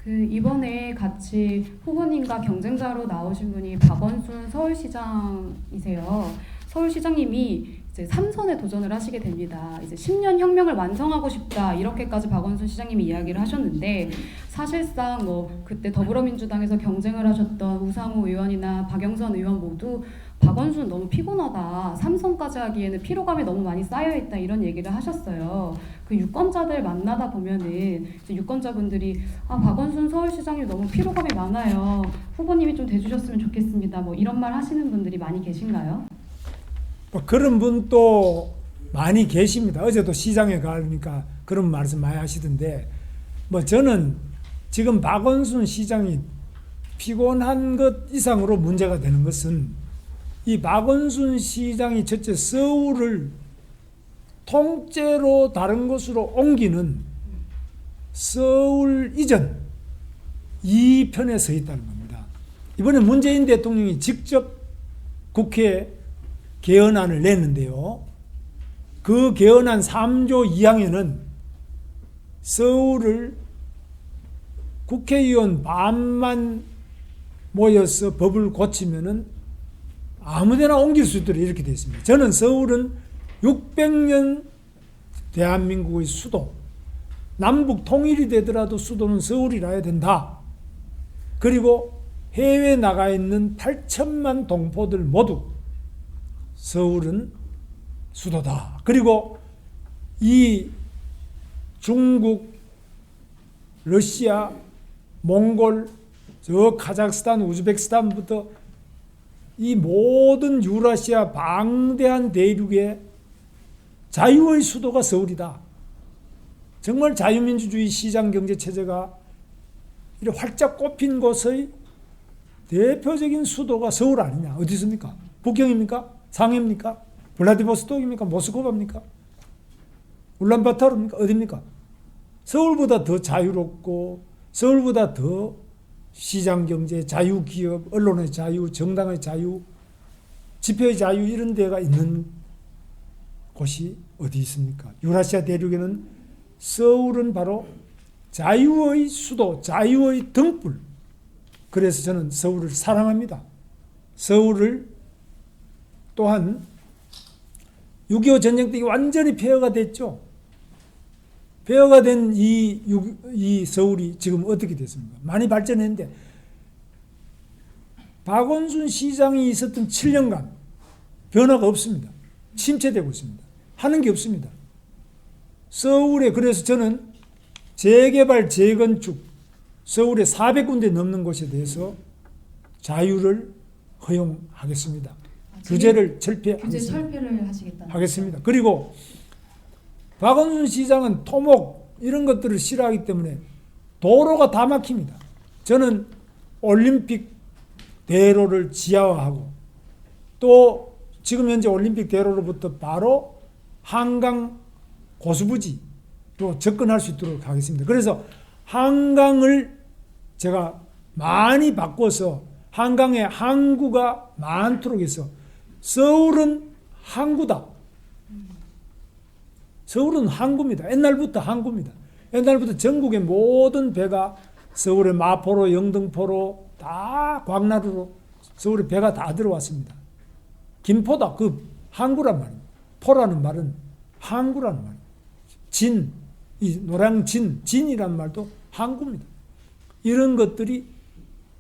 이번에 같이 후보님과 경쟁자로 나오신 분이 박원순 서울시장이세요. 서울시장님이 이제 3선에 도전을 하시게 됩니다. 이제 10년 혁명을 완성하고 싶다 이렇게까지 박원순 시장님이 이야기를 하셨는데 사실상 뭐 그때 더불어민주당에서 경쟁을 하셨던 우상호 의원이나 박영선 의원 모두 박원순 너무 피곤하다. 3선까지 하기에는 피로감이 너무 많이 쌓여있다 이런 얘기를 하셨어요. 그 유권자들 만나다 보면은 이제 유권자분들이 박원순 서울시장님 너무 피로감이 많아요. 후보님이 좀 돼주셨으면 좋겠습니다. 뭐 이런 말 하시는 분들이 많이 계신가요? 그런 분도 많이 계십니다. 어제도 시장에 가니까 그런 말씀 많이 하시던데 뭐 저는 지금 박원순 시장이 피곤한 것 이상으로 문제가 되는 것은 이 박원순 시장이 첫째 서울을 통째로 다른 곳으로 옮기는 서울 이전 이 편에 서 있다는 겁니다. 이번에 문재인 대통령이 직접 국회에 개헌안을 냈는데요. 그 개헌안 3조 2항에는 서울을 국회의원 반만 모여서 법을 고치면은 아무데나 옮길 수 있도록 이렇게 되어 있습니다. 저는 서울은 600년 대한민국의 수도, 남북 통일이 되더라도 수도는 서울이라야 된다. 그리고 해외에 나가 있는 8천만 동포들 모두 서울은 수도다. 그리고 이 중국, 러시아, 몽골, 저 카자흐스탄, 우즈베키스탄부터 이 모든 유라시아 방대한 대륙의 자유의 수도가 서울이다. 정말 자유민주주의 시장경제체제가 이렇게 활짝 꼽힌 곳의 대표적인 수도가 서울 아니냐. 어디 있습니까? 북경입니까? 상해입니까? 블라디보스톡입니까? 모스크바입니까? 울란바토르입니까? 어디입니까? 서울보다 더 자유롭고 서울보다 더 시장경제, 자유기업, 언론의 자유, 정당의 자유, 집회의 자유 이런 데가 있는 곳이 어디 있습니까? 유라시아 대륙에는 서울은 바로 자유의 수도, 자유의 등불. 그래서 저는 서울을 사랑합니다. 서울을 또한 6.25 전쟁 때 완전히 폐허가 됐죠. 폐허가 된 이 서울이 지금 어떻게 됐습니까? 많이 발전했는데 박원순 시장이 있었던 7년간 변화가 없습니다. 침체되고 있습니다. 하는 게 없습니다. 서울에 그래서 저는 재개발, 재건축 서울에 400군데 넘는 곳에 대해서 자유를 허용하겠습니다. 규제를 규제 철폐하겠습니다. 철폐를 하시겠다는 하겠습니다. 그리고 박원순 시장은 토목 이런 것들을 싫어하기 때문에 도로가 다 막힙니다. 저는 올림픽 대로를 지하화하고 또 지금 현재 올림픽 대로로부터 바로 한강 고수부지로 접근할 수 있도록 하겠습니다. 그래서 한강을 제가 많이 바꿔서 한강에 항구가 많도록 해서 서울은 항구다. 서울은 항구입니다. 옛날부터 항구입니다. 옛날부터 전국의 모든 배가 서울의 마포로 영등포로 다 광나루로 서울에 배가 다 들어왔습니다. 김포다. 그 항구란 말입니다. 포라는 말은 항구라는 말입니다. 진, 이 노량진, 진이란 말도 항구입니다. 이런 것들이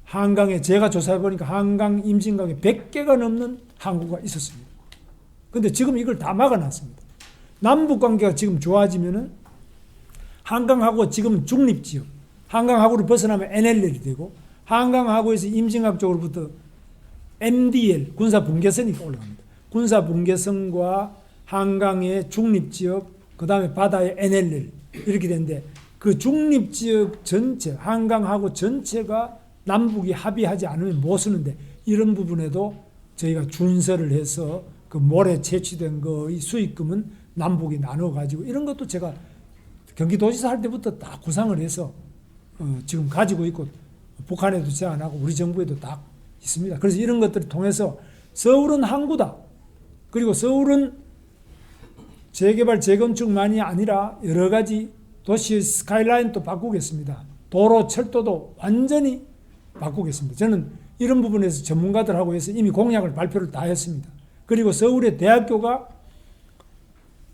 한강에 제가 조사해 보니까 한강 임진강에 100개가 넘는 항구가 있었습니다. 근데 지금 이걸 다 막아놨습니다. 남북 관계가 지금 좋아지면은 한강하고 지금은 중립지역, 한강하고를 벗어나면 NLL이 되고 한강하고에서 임진강 쪽으로부터 MDL 군사 분계선이 올라갑니다. 군사 분계선과 한강의 중립지역, 그 다음에 바다의 NLL 이렇게 되는데 그 중립지역 전체, 한강하고 전체가 남북이 합의하지 않으면 못 쓰는데 이런 부분에도 저희가 준설을 해서 그 모래 채취된 거의 수익금은 남북이 나눠 가지고 이런 것도 제가 경기도지사 할 때부터 다 구상을 해서 지금 가지고 있고 북한에도 제안하고 우리 정부에도 다 있습니다. 그래서 이런 것들을 통해서 서울은 항구다. 그리고 서울은 재개발, 재건축만이 아니라 여러 가지 도시의 스카이라인도 바꾸겠습니다. 도로, 철도도 완전히 바꾸겠습니다. 저는 이런 부분에서 전문가들하고 해서 이미 공약을 발표를 다 했습니다. 그리고 서울의 대학교가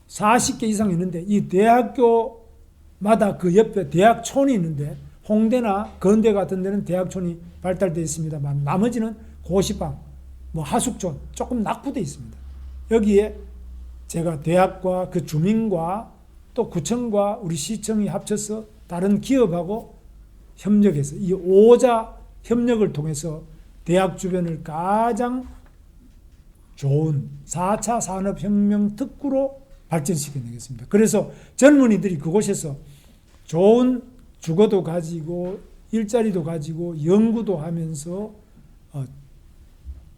40개 이상 있는데 이 대학교마다 그 옆에 대학촌이 있는데 홍대나 건대 같은 데는 대학촌이 발달되어 있습니다만 나머지는 고시방, 하숙촌 조금 낙후되어 있습니다. 여기에 제가 대학과 그 주민과 또 구청과 우리 시청이 합쳐서 다른 기업하고 협력해서 이 5자 협력을 통해서 대학 주변을 가장 좋은 4차 산업혁명 특구로 발전시켜내겠습니다. 그래서 젊은이들이 그곳에서 좋은 주거도 가지고 일자리도 가지고 연구도 하면서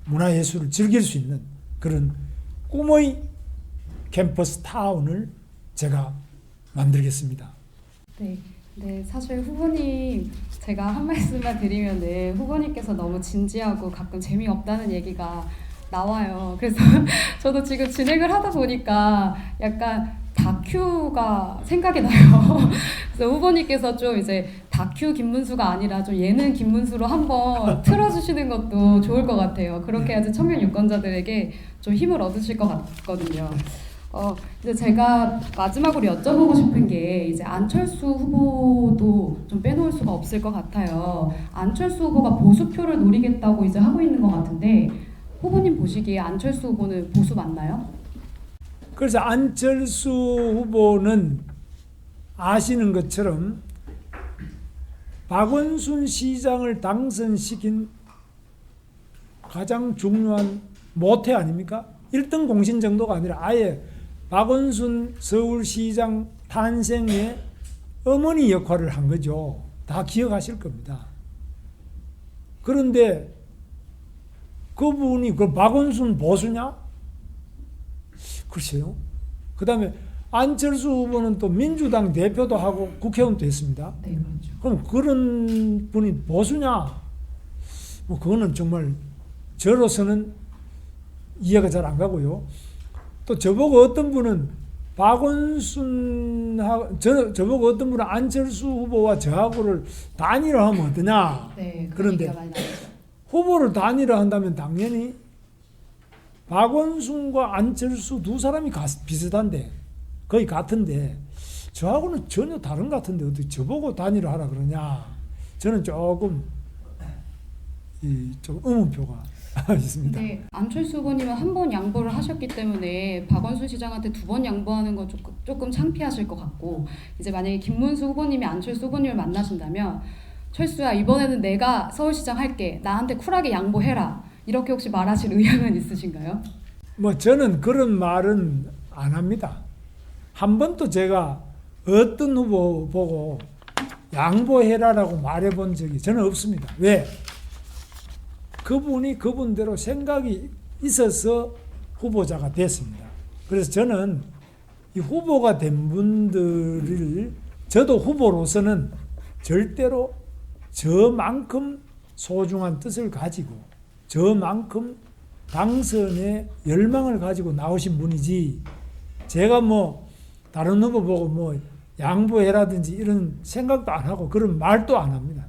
문화예술을 즐길 수 있는 그런 꿈의 캠퍼스 타운을 제가 만들겠습니다. 네, 사실 후보님 제가 한 말씀만 드리면 후보님께서 너무 진지하고 가끔 재미없다는 얘기가 나와요. 그래서 저도 지금 진행을 하다 보니까 약간 다큐가 생각이 나요. 그래서 후보님께서 좀 이제 다큐 김문수가 아니라 좀 예능 김문수로 한번 틀어주시는 것도 좋을 것 같아요. 그렇게 해야지 청년 유권자들에게 좀 힘을 얻으실 것 같거든요. 이제 제가 마지막으로 여쭤보고 싶은 게 이제 안철수 후보도 좀 빼놓을 수가 없을 것 같아요. 안철수 후보가 보수표를 노리겠다고 이제 하고 있는 것 같은데 후보님 보시기에 안철수 후보는 보수 맞나요? 그래서 안철수 후보는 아시는 것처럼 박원순 시장을 당선시킨 가장 중요한 모태 아닙니까? 1등 공신 정도가 아니라 아예 박원순 서울시장 탄생의 어머니 역할을 한 거죠. 다 기억하실 겁니다. 그런데 그분이 그 박원순 보수냐? 글쎄요. 그 다음에 안철수 후보는 또 민주당 대표도 하고 국회의원도 했습니다. 네, 그렇죠. 그럼 그런 분이 보수냐? 뭐 그거는 정말 저로서는 이해가 잘 안 가고요. 또 저보고 어떤 분은 저보고 어떤 분은 안철수 후보와 저하고를 단일화하면 어떠냐? 네, 그런 그런데 얘기가 많이 나오죠. 후보를 단일화한다면 당연히 박원순과 안철수 두 사람이 비슷한데 거의 같은데 저하고는 전혀 다른 것 같은데 어떻게 저보고 단일화하라 그러냐? 저는 조금 좀 의문표가 있습니다. 네, 안철수 후보님은 한 번 양보를 하셨기 때문에 박원순 시장한테 두 번 양보하는 건 조금 창피하실 것 같고, 이제 만약에 김문수 후보님이 안철수 후보님을 만나신다면 철수야, 이번에는 내가 서울시장 할게, 나한테 쿨하게 양보해라, 이렇게 혹시 말하실 의향은 있으신가요? 뭐 저는 그런 말은 안 합니다. 한 번도 제가 어떤 후보 보고 양보해라라고 말해본 적이 저는 없습니다. 왜? 그분이 그분대로 생각이 있어서 후보자가 됐습니다. 그래서 저는 이 후보가 된 분들을 저도 후보로서는 절대로 저만큼 소중한 뜻을 가지고 저만큼 당선의 열망을 가지고 나오신 분이지, 제가 뭐 다른 후보 보고 뭐 양보해라든지 이런 생각도 안 하고 그런 말도 안 합니다.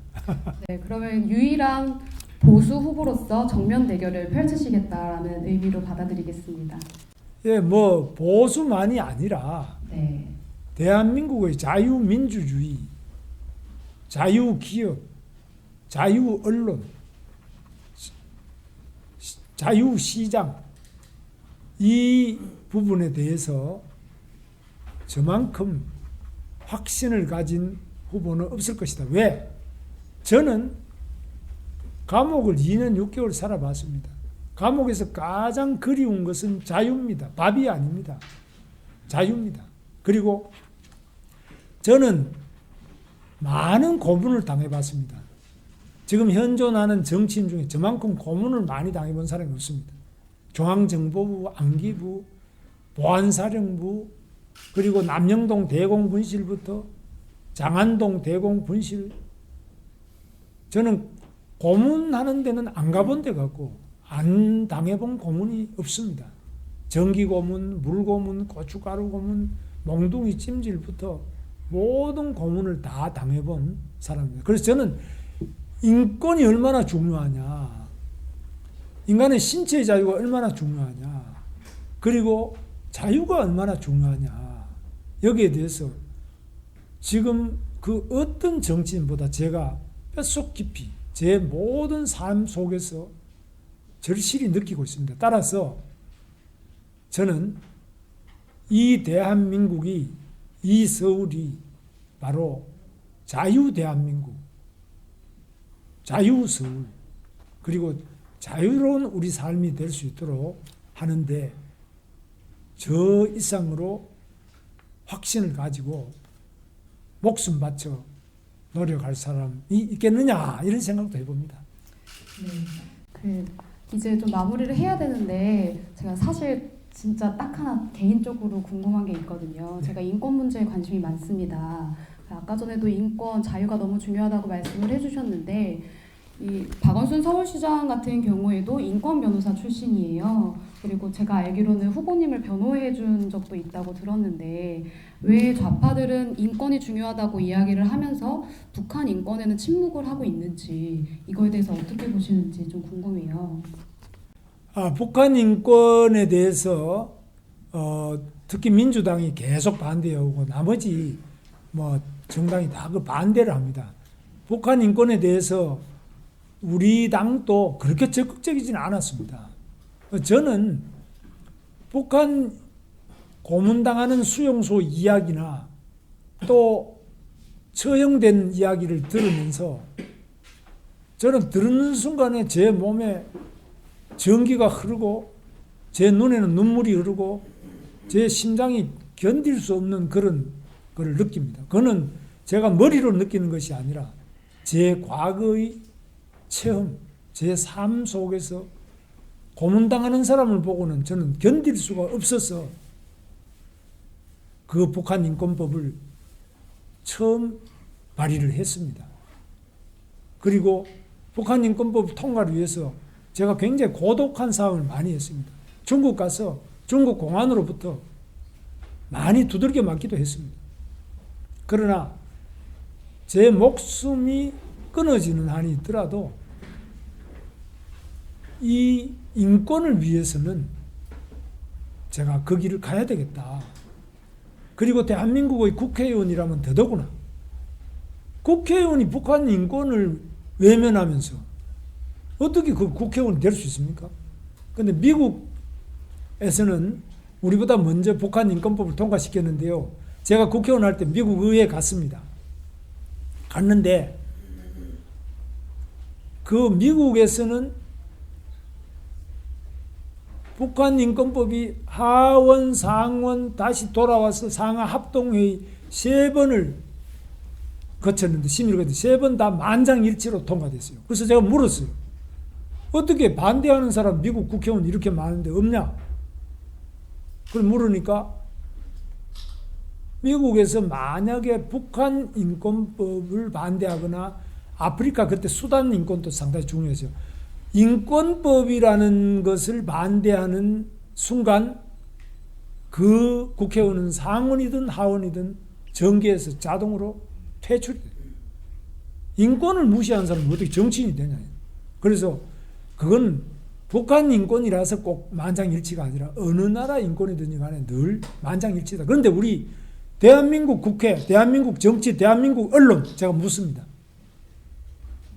네, 그러면 유일한 보수 후보로서 정면 대결을 펼치시겠다라는 의미로 받아들이겠습니다. 예, 뭐 보수만이 아니라 네, 대한민국의 자유민주주의, 자유기업, 자유언론, 자유시장, 이 부분에 대해서 저만큼 확신을 가진 후보는 없을 것이다. 왜? 저는 감옥을 2년 6개월 살아봤습니다. 감옥에서 가장 그리운 것은 자유입니다. 밥이 아닙니다. 자유입니다. 그리고 저는 많은 고문을 당해봤습니다. 지금 현존하는 정치인 중에 저만큼 고문을 많이 당해본 사람이 없습니다. 중앙정보부, 안기부, 보안사령부, 그리고 남영동 대공분실부터 장안동 대공분실, 저는 고문하는 데는 안 가본 데 같고 안 당해본 고문이 없습니다. 전기고문, 물고문, 고춧가루 고문, 몽둥이 찜질부터 모든 고문을 다 당해본 사람입니다. 그래서 저는 인권이 얼마나 중요하냐, 인간의 신체의 자유가 얼마나 중요하냐, 그리고 자유가 얼마나 중요하냐, 여기에 대해서 지금 그 어떤 정치인보다 제가 뼛속 깊이 제 모든 삶 속에서 절실히 느끼고 있습니다. 따라서 저는 이 대한민국이, 이 서울이 바로 자유대한민국, 자유서울, 그리고 자유로운 우리 삶이 될 수 있도록 하는데 저 이상으로 확신을 가지고 목숨 바쳐 노력할 사람이 있겠느냐, 이런 생각도 해봅니다. 네, 이제 좀 마무리를 해야 되는데 제가 사실 진짜 딱 하나 개인적으로 궁금한 게 있거든요. 제가 인권 문제에 관심이 많습니다. 아까 전에도 인권, 자유가 너무 중요하다고 말씀을 해주셨는데, 이 박원순 서울시장 같은 경우에도 인권 변호사 출신이에요. 그리고 제가 알기로는 후보님을 변호해 준 적도 있다고 들었는데, 왜 좌파들은 인권이 중요하다고 이야기를 하면서 북한 인권에는 침묵을 하고 있는지, 이거에 대해서 어떻게 보시는지 좀 궁금해요. 북한 인권에 대해서 특히 민주당이 계속 반대하고 나머지 뭐 정당이 다 그 반대를 합니다. 북한 인권에 대해서 우리 당도 그렇게 적극적이지는 않았습니다. 저는 북한 고문당하는 수용소 이야기나 또 처형된 이야기를 들으면서 저는 듣는 순간에 제 몸에 전기가 흐르고 제 눈에는 눈물이 흐르고 제 심장이 견딜 수 없는 그런 걸 느낍니다. 그거는 제가 머리로 느끼는 것이 아니라 제 과거의 체험, 제 삶 속에서 고문당하는 사람을 보고는 저는 견딜 수가 없어서 그 북한 인권법을 처음 발의를 했습니다. 그리고 북한 인권법 통과를 위해서 제가 굉장히 고독한 싸움을 많이 했습니다. 중국 가서 중국 공안으로부터 많이 두들겨 맞기도 했습니다. 그러나 제 목숨이 끊어지는 한이 있더라도 이 인권을 위해서는 제가 그 길을 가야 되겠다. 그리고 대한민국의 국회의원이라면 더더구나. 국회의원이 북한 인권을 외면하면서 어떻게 그 국회의원이 될 수 있습니까? 그런데 미국에서는 우리보다 먼저 북한 인권법을 통과시켰는데요. 제가 국회의원 할 때 미국 의회에 갔습니다. 갔는데 그 미국에서는 북한 인권법이 하원, 상원 다시 돌아와서 상하 합동회의 3번을 거쳤는데 심의를 거쳤는데 3번 다 만장일치로 통과됐어요. 그래서 제가 물었어요. 어떻게 반대하는 사람 미국 국회의원 이렇게 많은데 없냐? 그걸 물으니까 미국에서 만약에 북한 인권법을 반대하거나 아프리카 그때 수단 인권도 상당히 중요했어요. 인권법이라는 것을 반대하는 순간 그 국회의원은 상원이든 하원이든 정계에서 자동으로 퇴출돼요. 인권을 무시하는 사람은 어떻게 정치인이 되냐. 그래서 그건 북한 인권이라서 꼭 만장일치가 아니라 어느 나라 인권이든지 간에 늘 만장일치다. 그런데 우리 대한민국 국회, 대한민국 정치, 대한민국 언론 제가 묻습니다.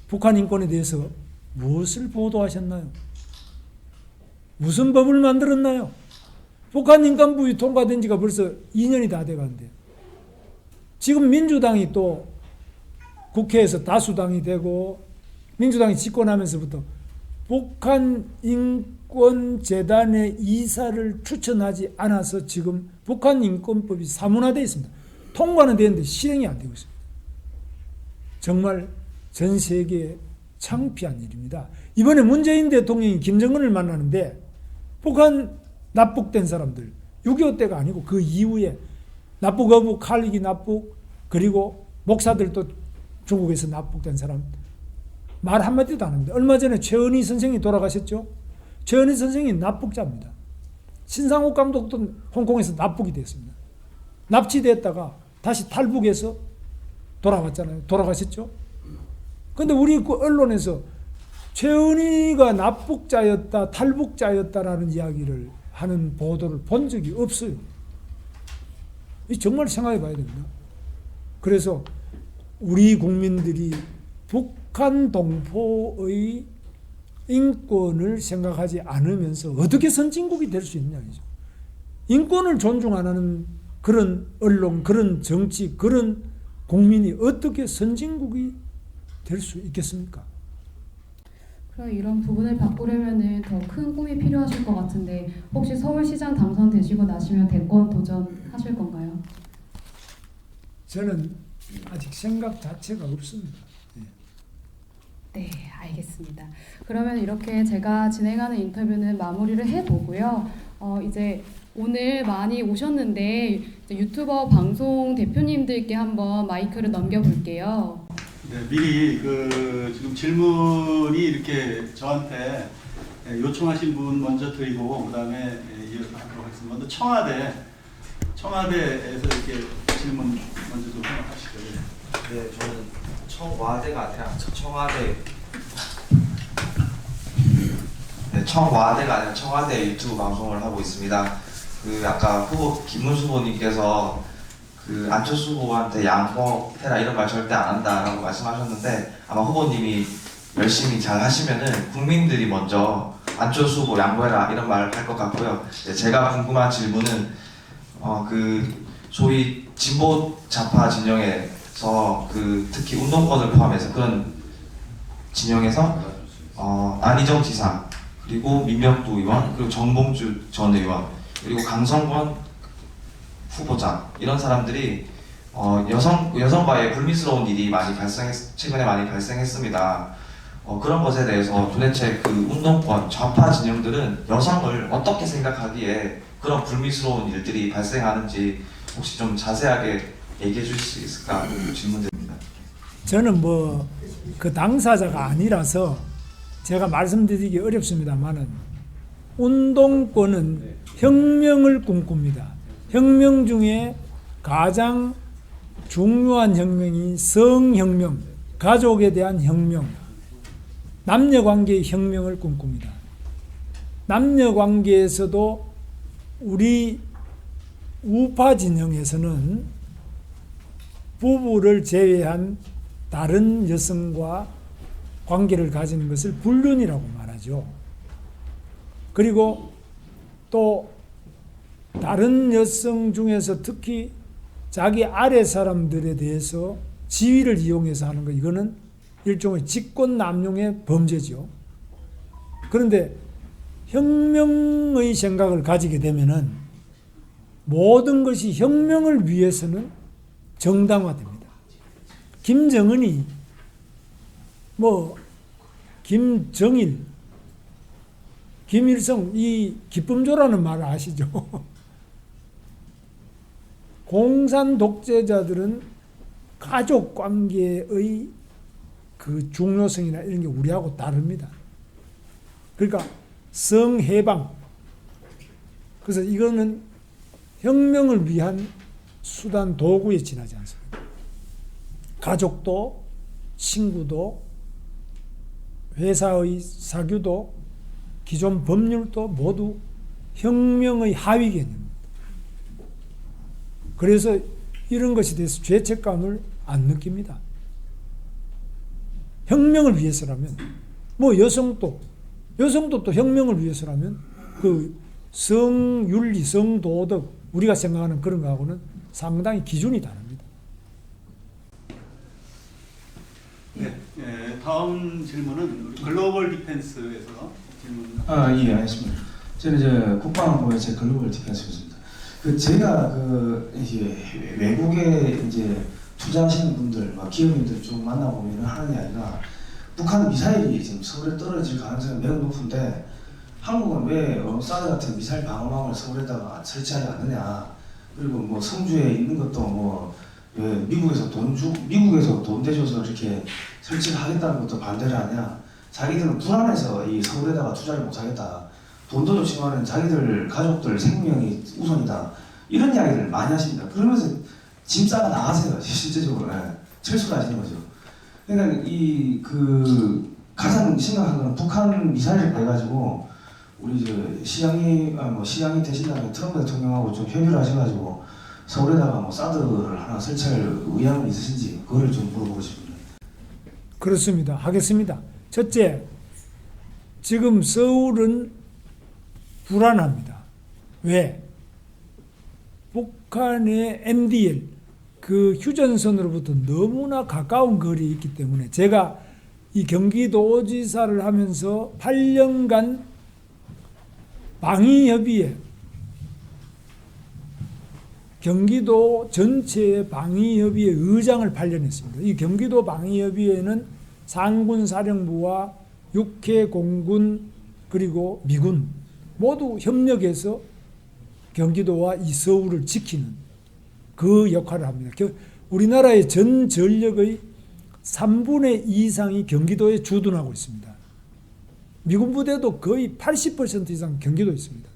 북한 인권에 대해서 무엇을 보도하셨나요? 무슨 법을 만들었나요? 북한 인권법이 통과된 지가 벌써 2년이 다 돼가는데 지금 민주당이 또 국회에서 다수당이 되고 민주당이 집권하면서부터 북한 인권재단의 이사를 추천하지 않아서 지금 북한 인권법이 사문화되어 있습니다. 통과는 되는데 실행이 안 되고 있습니다. 정말 전 세계에 창피한 일입니다. 이번에 문재인 대통령이 김정은을 만나는데 북한 납북된 사람들 6.25 때가 아니고 그 이후에 납북어부, 칼리기 납북 그리고 목사들도 중국에서 납북된 사람 말 한마디도 안 합니다. 얼마 전에 최은희 선생이 돌아가셨죠. 최은희 선생이 납북자입니다. 신상욱 감독도 홍콩에서 납북이 됐습니다. 납치됐다가 다시 탈북해서 돌아왔잖아요. 돌아가셨죠. 그런데 우리 그 언론에서 최은희가 납북자였다, 탈북자였다라는 이야기를 하는 보도를 본 적이 없어요. 정말 생각해 봐야 됩니다. 그래서 우리 국민들이 북한 동포의 인권을 생각하지 않으면서 어떻게 선진국이 될 수 있냐죠. 인권을 존중 안 하는 그런 언론, 그런 정치, 그런 국민이 어떻게 선진국이 될 수 있겠습니까? 그럼 이런 부분을 바꾸려면은 더 큰 꿈이 필요하실 것 같은데 혹시 서울시장 당선되시고 나시면 대권 도전하실 건가요? 저는 아직 생각 자체가 없습니다. 네, 알겠습니다. 그러면 이렇게 제가 진행하는 인터뷰는 마무리를 해보고요. 이제 오늘 많이 오셨는데 이제 유튜버 방송 대표님들께 한번 마이크를 넘겨볼게요. 네, 미리 지금 질문이 이렇게 저한테 요청하신 분 먼저 드리고 그다음에 이어가도록 하겠습니다. 먼저 청와대에서 이렇게 질문 먼저 좀 하시죠. 네, 저는 청와대가 아니라 청와대가 아니라 청와대 유튜브 방송을 하고 있습니다. 아까 후보 김문수 후보님께서 안철수 후보한테 양보해라 이런 말 절대 안 한다라고 말씀하셨는데 아마 후보님이 열심히 잘 하시면은 국민들이 먼저 안철수 후보 양보해라 이런 말 할 것 같고요. 제가 궁금한 질문은 소위 진보 좌파 진영에서 특히 운동권을 포함해서 그런 진영에서 안희정 지사 그리고 민명도 의원 그리고 정봉주 전 의원 그리고 강성권 후보자 이런 사람들이 여성과의 불미스러운 일이 최근에 많이 발생했습니다. 그런 것에 대해서 도대체 운동권 좌파 진영들은 여성을 어떻게 생각하기에 그런 불미스러운 일들이 발생하는지 혹시 좀 자세하게 얘기해 주실 수 있을까 질문드립니다. 저는 뭐 그 당사자가 아니라서 제가 말씀드리기 어렵습니다만은 운동권은 혁명을 꿈꿉니다. 혁명 중에 가장 중요한 혁명이 성혁명, 가족에 대한 혁명, 남녀관계의 혁명을 꿈꿉니다. 남녀관계에서도 우리 우파 진영에서는 부부를 제외한 다른 여성과 관계를 가지는 것을 불륜이라고 말하죠. 그리고 또 다른 여성 중에서 특히 자기 아래 사람들에 대해서 지위를 이용해서 하는 것, 이거는 일종의 직권남용의 범죄죠. 그런데 혁명의 생각을 가지게 되면은 모든 것이 혁명을 위해서는 정당화됩니다. 김정은이 김정일, 김일성, 이 기쁨조라는 말을 아시죠? 공산 독재자들은 가족 관계의 그 중요성이나 이런 게 우리하고 다릅니다. 그러니까 성해방. 그래서 이거는 혁명을 위한 수단 도구에 지나지 않습니다. 가족도 친구도 회사의 사규도 기존 법률도 모두 혁명의 하위 개념입니다. 그래서 이런 것에 대해서 죄책감을 안 느낍니다. 혁명을 위해서라면 여성도 또 혁명을 위해서라면 그 성윤리, 성도덕 우리가 생각하는 그런 거하고는 상당히 기준이 다릅니다. 네, 다음 질문은 우리 글로벌 디펜스에서 질문. 예, 알겠습니다. 저는 이제 국방부의 제 글로벌 디펜스입니다. 제가 이제 외국에 이제 투자하시는 분들, 기업인들 쭉 만나보면 하는 이야기가 북한 미사일이 지금 서울에 떨어질 가능성이 매우 높은데 한국은 왜 사드 같은 미사일 방어망을 서울에다가 설치하지 않느냐. 그리고 성주에 있는 것도 왜 미국에서 돈 대줘서 이렇게 설치를 하겠다는 것도 반대를 하냐. 자기들은 불안해서 이 서울에다가 투자를 못 하겠다. 돈도 좋지만은 자기들 가족들 생명이 우선이다. 이런 이야기를 많이 하십니다. 그러면서 짐 싸가 나가세요. 실제적으로 철수를 하시는 거죠. 그러니까 가장 심각한 건 북한 미사일을 해가지고 우리 시장이 되신다면 트럼프 대통령하고 좀 협의를 하셔가지고 서울에다가 사드를 하나 설치할 의향은 있으신지 그거를 좀 물어보고 싶습니다. 그렇습니다. 하겠습니다. 첫째, 지금 서울은 불안합니다. 왜? 북한의 MDL, 그 휴전선으로부터 너무나 가까운 거리에 있기 때문에 제가 이 경기도지사를 하면서 8년간 방위협의회, 경기도 전체의 방위협의회 의장을 8년 했습니다. 이 경기도 방위협의회는 상군사령부와 육해 공군 그리고 미군 모두 협력해서 경기도와 이 서울을 지키는 그 역할을 합니다. 우리나라의 전 전력의 3분의 2 이상이 경기도에 주둔하고 있습니다. 미군 부대도 거의 80% 이상 경기도에 있습니다.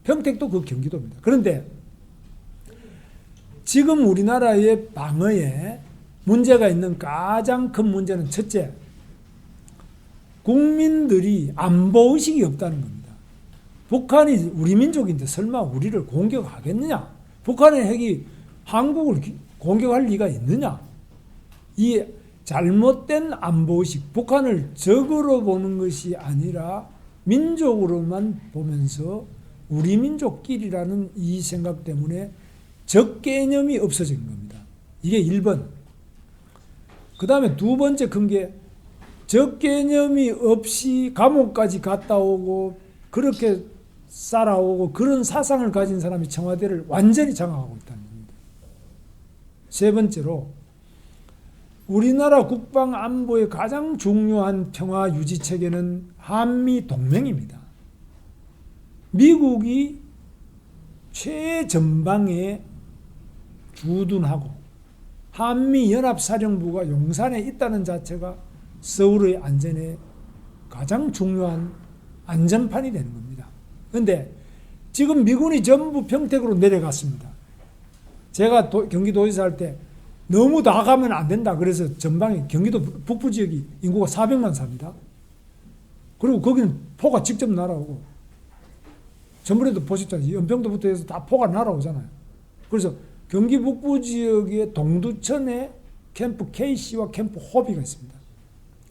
평택도 그 경기도입니다. 그런데 지금 우리나라의 방어에 문제가 있는 가장 큰 문제는 첫째, 국민들이 안보의식이 없다는 겁니다. 북한이 우리 민족인데 설마 우리를 공격하겠느냐? 북한의 핵이 한국을 공격할 리가 있느냐? 이 잘못된 안보의식, 북한을 적으로 보는 것이 아니라 민족으로만 보면서 우리 민족끼리라는 이 생각 때문에 적 개념이 없어진 겁니다. 이게 1번. 그 다음에 두 번째 큰 게 적 개념이 없이 감옥까지 갔다 오고 그렇게 살아오고 그런 사상을 가진 사람이 청와대를 완전히 장악하고 있다는 겁니다. 세 번째로 우리나라 국방 안보의 가장 중요한 평화 유지 체계는 한미 동맹입니다. 미국이 최전방에 주둔하고 한미연합사령부가 용산에 있다는 자체가 서울의 안전에 가장 중요한 안전판이 되는 겁니다. 그런데 지금 미군이 전부 평택으로 내려갔습니다. 제가 경기도지사 할 때 너무 나가면 안 된다. 그래서 전방에 경기도 북부 지역이 인구가 400만 삽니다. 그리고 거기는 포가 직접 날아오고 전번에도 보셨잖아요. 연평도부터 해서 다 포가 날아오잖아요. 그래서 경기 북부 지역의 동두천에 캠프 KC와 캠프 호비가 있습니다.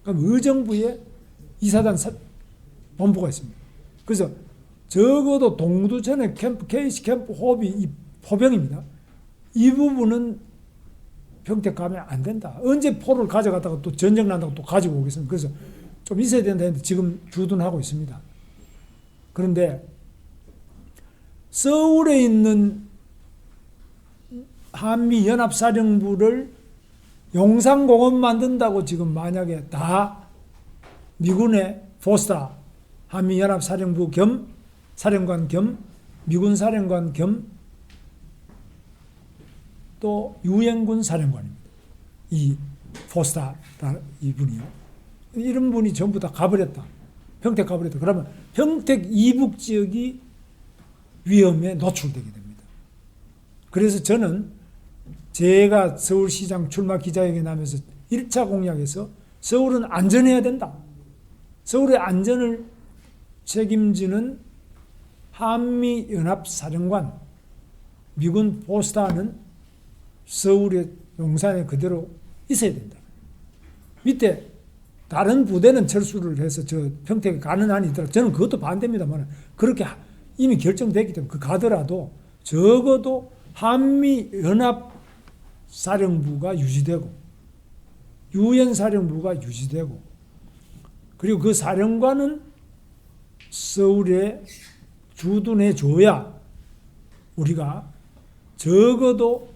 그럼 의정부에 이사단 본부가 있습니다. 그래서 적어도 동두천에 캠프 KC, 캠프 호비 이 포병입니다. 이 부분은 평택 가면 안 된다. 언제 포를 가져갔다가 또 전쟁 난다고 또 가지고 오겠습니까? 그래서 좀 있어야 된다 했는데 지금 주둔하고 있습니다. 그런데 서울에 있는 한미연합사령부를 용산공원 만든다고 지금 만약에 다 미군의 포스타 한미연합사령부 겸 사령관 겸 미군 사령관 겸 또 유엔군 사령관입니다. 이 포스타 이분이요. 이런 분이 전부 다 가버렸다. 평택 가버렸다. 그러면 평택 이북 지역이 위험에 노출되게 됩니다. 그래서 저는 제가 서울시장 출마 기자회견 하면서 1차 공약에서 서울은 안전해야 된다. 서울의 안전을 책임지는 한미연합사령관, 미군 포스타는 서울의 용산에 그대로 있어야 된다. 밑에 다른 부대는 철수를 해서 저 평택에 가는 한이 있더라도 저는 그것도 반대입니다만 그렇게 이미 결정됐기 때문에 그 가더라도 적어도 한미연합사령부가 유지되고 유엔사령부가 유지되고 그리고 그 사령관은 서울에 주둔해 줘야 우리가 적어도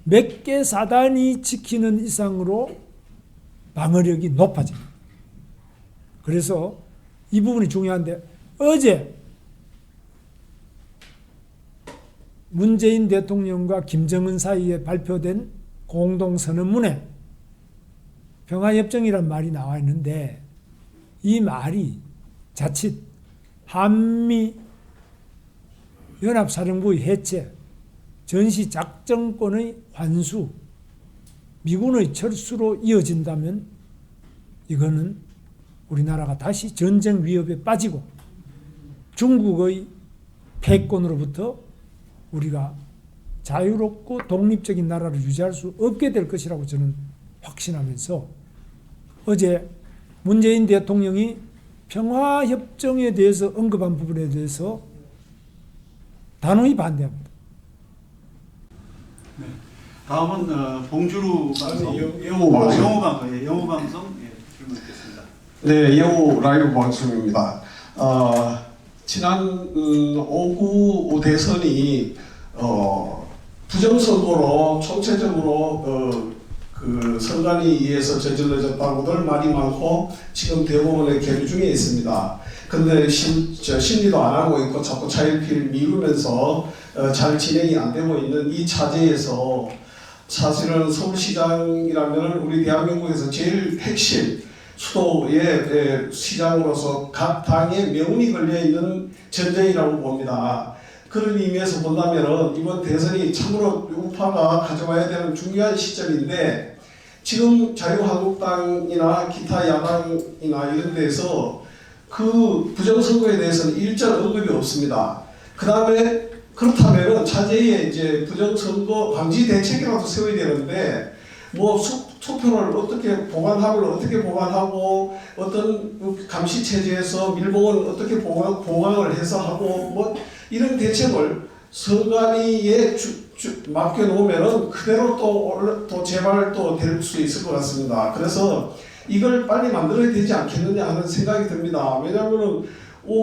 몇 개 사단이 지키는 이상으로 방어력이 높아집니다. 그래서 이 부분이 중요한데 어제 문재인 대통령과 김정은 사이에 발표된 공동선언문에 평화협정이란 말이 나와 있는데 이 말이 자칫 한미연합사령부의 해체, 전시작전권의 환수, 미군의 철수로 이어진다면 이거는 우리나라가 다시 전쟁 위협에 빠지고 중국의 패권으로부터 우리가 자유롭고 독립적인 나라를 유지할 수 없게 될 것이라고 저는 확신하면서 어제 문재인 대통령이 평화협정에 대해서 언급한 부분에 대해서 단호히 반대합니다. 네. 다음은 봉주루 방송, 영호 방송. 영호 방송 질문 드리겠습니다. 네, 영호 라이브 방송입니다. 지난 오구 대선이 부정선거로 총체적으로 그 선관위에 의해서 저질러졌다고들 말이 많고 지금 대법원의 계류 중에 있습니다. 근데 심리도 안 하고 있고 자꾸 차일피일 미루면서 잘 진행이 안 되고 있는 이 차제에서 사실은 서울시장이라면 우리 대한민국에서 제일 핵심 수도의 시장으로서 각 당의 명운이 걸려있는 전쟁이라고 봅니다. 그런 의미에서 본다면 이번 대선이 참으로 우파가 가져와야 되는 중요한 시점인데 지금 자유한국당이나 기타 야당이나 이런 데서 그 부정선거에 대해서는 일절 언급이 없습니다. 그 다음에 그렇다면 차제에 이제 부정선거 방지 대책이라도 세워야 되는데 뭐 투표를 어떻게 보관하고 어떤 감시 체제에서 밀봉을 어떻게 보강을 해서 하고 뭐 이런 대책을 선관위에 맡겨놓으면은 그대로 또 재발 또 될 수 있을 것 같습니다. 그래서 이걸 빨리 만들어야 되지 않겠느냐 하는 생각이 듭니다. 왜냐하면은